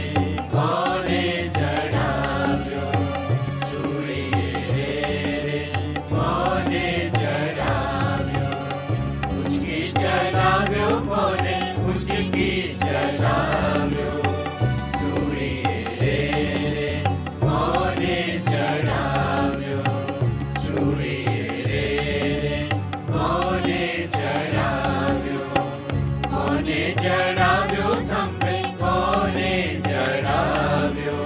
કોને ચડાવ્યો સુડીએ રે કોને ચડાવ્યો ઉચકી ચડાવ્યો કોને ઉચકી ચડાવ્યો સુડીએ રે કોને ચડાવ્યો સુડીએ રે કોને ચડાવ્યો કોને ચડાવ્યો થંભે કોને ચડાવ્યો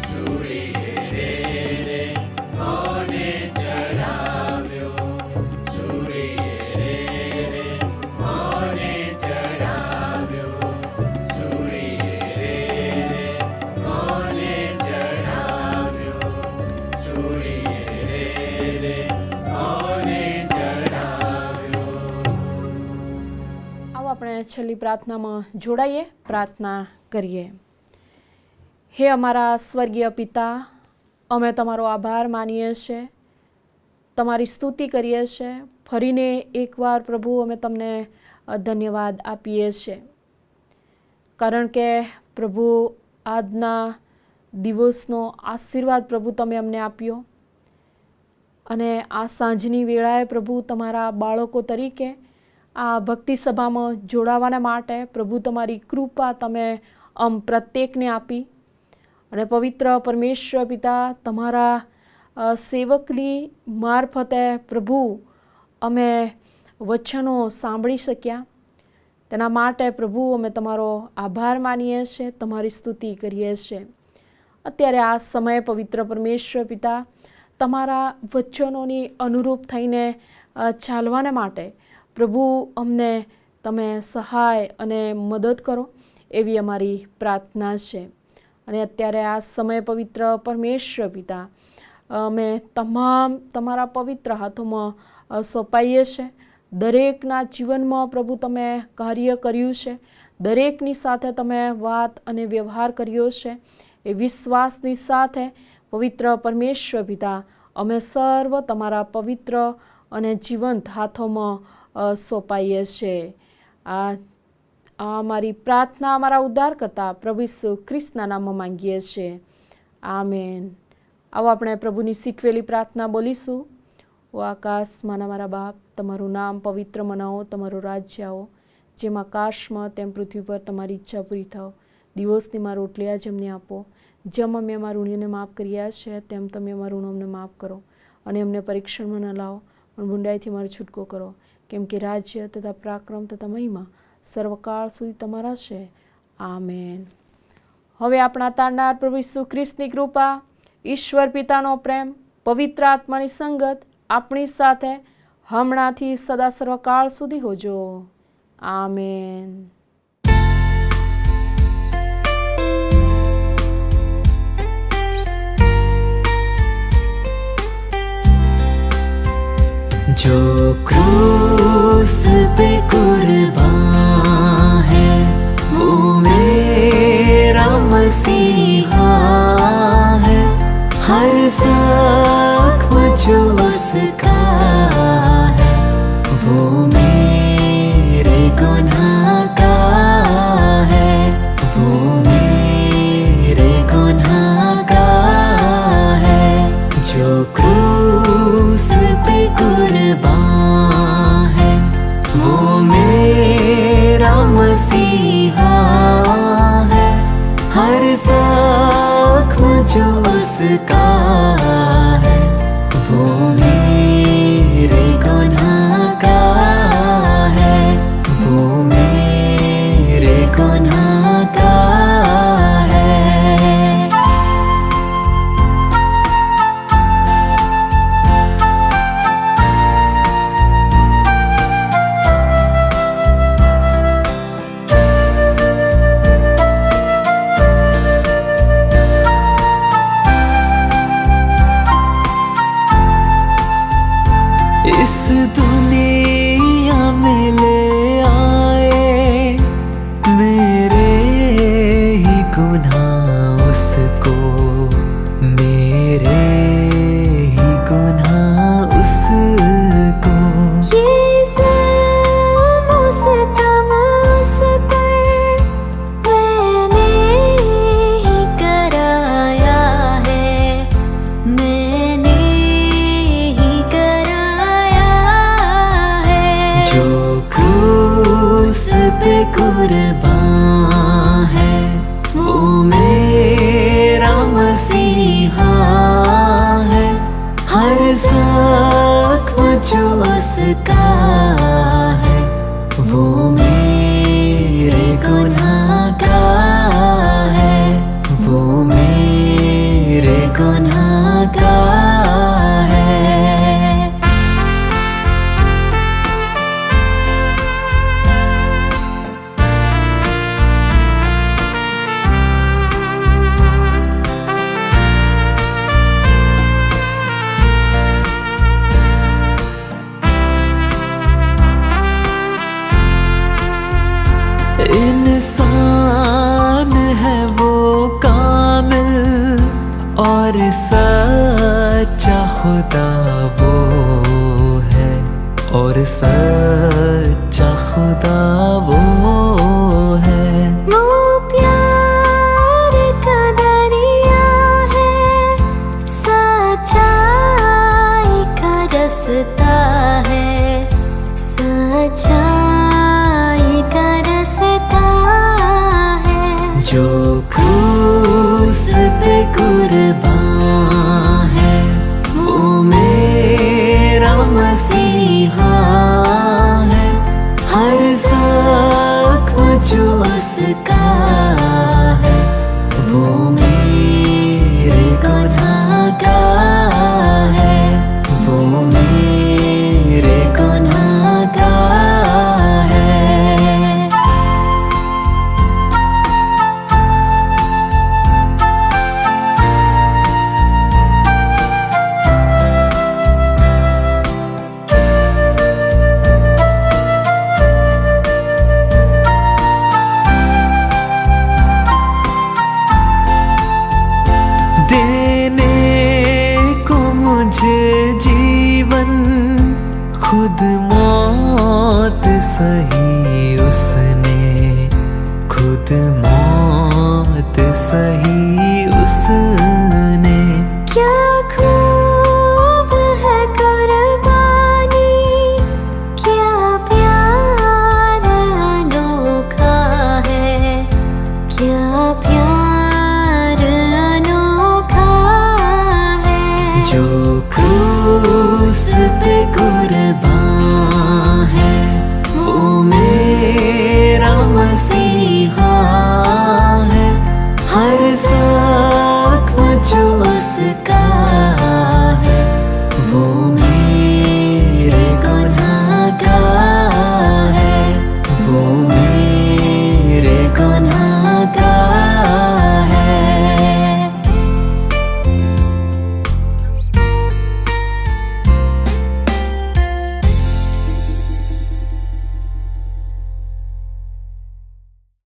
સુડીએ રે કોને ચડાવ્યો સુડીએ રે કોને ચડાવ્યો સુડીએ રે કોને ચડાવ્યો સુડીએ રે કોને ચડાવ્યો આવો આપણે છેલ્લી પ્રાર્થનામાં જોડાઈએ, પ્રાર્થના કરીએ. હે અમારા સ્વર્ગીય પિતા, અમે તમારો આભાર માનીએ છીએ, તમારી સ્તુતિ કરીએ છીએ. ફરીને એકવાર પ્રભુ અમે તમને ધન્યવાદ આપીએ છીએ, કારણ કે પ્રભુ આજના દિવસનો આશીર્વાદ પ્રભુ તમે અમને આપ્યો અને આ સાંજની વેળાએ પ્રભુ તમારા બાળકો તરીકે આ ભક્તિ સભામાં જોડાવાના માટે પ્રભુ તમારી કૃપા તમે પ્રત્યેકને આપી અને પવિત્ર પરમેશ્વર પિતા તમારા સેવકની મારફતે પ્રભુ અમે વચનો સાંભળી શક્યા. તેના માટે પ્રભુ અમે તમારો આભાર માનીએ છીએ, તમારી સ્તુતિ કરીએ છીએ. અત્યારે આ સમયે પવિત્ર પરમેશ્વર પિતા તમારા વચનોની અનુરૂપ થઈને ચાલવાને માટે પ્રભુ અમને તમે સહાય અને મદદ કરો એવી અમારી પ્રાર્થના છે. અને અત્યારે આ સમય પવિત્ર પરમેશ્વર પિતા અમે તમામ તમારા પવિત્ર હાથોમાં સોંપાઈએ છીએ. દરેકના જીવનમાં પ્રભુ તમે કાર્ય કર્યું છે, દરેકની સાથે તમે વાત અને વ્યવહાર કર્યો છે. એ વિશ્વાસની સાથે પવિત્ર પરમેશ્વર પિતા અમે સર્વ તમારા પવિત્ર અને જીવંત હાથોમાં સોંપાઈએ છીએ. આ અમારી પ્રાર્થના અમારા ઉદ્ધારકર્તા પ્રભુ ઈસુ ખ્રિસ્તના નામમાં માંગીએ છીએ. આમેન. આવો આપણે પ્રભુની શીખવેલી પ્રાર્થના બોલીશું. ઓ આકાશમાંના મારા બાપ, તમારું નામ પવિત્ર મનાવો, તમારું રાજ્ય આવો, જેમ આકાશમાં તેમ પૃથ્વી પર તમારી ઈચ્છા પૂરી થાવ. દિવસની મારી રોટલી આજે અમને આપો, જેમ અમે અમારા ઋણીઓને માફ કર્યા છે તેમ તમે અમારા ઋણો અમને માફ કરો, અને અમને પરીક્ષણમાં ન લાવો પણ બુંડાઈથી મારો છૂટકો કરો, કેમ કે રાજ્ય તથા પરાક્રમ તથા મહિમા સર્વકાળ સુધી તમારા છે. આમેન. હવે આપણા તારનાર પ્રભુ ઈસુ ખ્રિસ્તની કૃપા, ઈશ્વર પિતાનો પ્રેમ, પવિત્ર આત્માની સંગત આપણી સાથે હમણાંથી સદા સર્વકાળ સુધી હોજો. આમેન. जो क्रूस पे कुर्बान है वो मेरा मसीहा है. हर जख्म जो उसका है वो मेरे गुनाह का है, वो मेरे गुनाह का है. जो क्रूस जो उसका है वो मेरे गुनाह का है, वो मेरे गुनाह का है। इस दुनिया में ले आए मेरे ही गुनाह उसको, मेरे ही गुनाह उसको। ये ज़ुल्म सितम उस पर मैंने ही कराया है, मैंने ही कराया है। जो क्रूस पे कुर्बान है वो मेरा मसीहा है। हर ज़ख्म जो उसका है वो मेरे गुनाह का है, वो मेरे गुनाह का है। इंसान है वो कामिल और सच्चा खुदा वो है, और सच्चा खुदा वो है। वो प्यार का दरिया है, सच्चाई का रास्ता है, सच्चाई का रास्ता है। जो क्रूस पे कुर्बान है वो मेरा मसीहा है। हर ज़ख्म जो उसका है वो मेरे गुनाह का है, वो मेरे गुनाह का है। देने को मुझे जीवन खुद मौत सही उसने, खुद मौत सही उसने। क्या खूब है कुर्बानी, क्या प्यार अनोखा है, क्या प्यार अनोखा है। जो क्रूस पे कुर्बान है वो मेरा मसीहा है। हर ज़ख्म जो उसका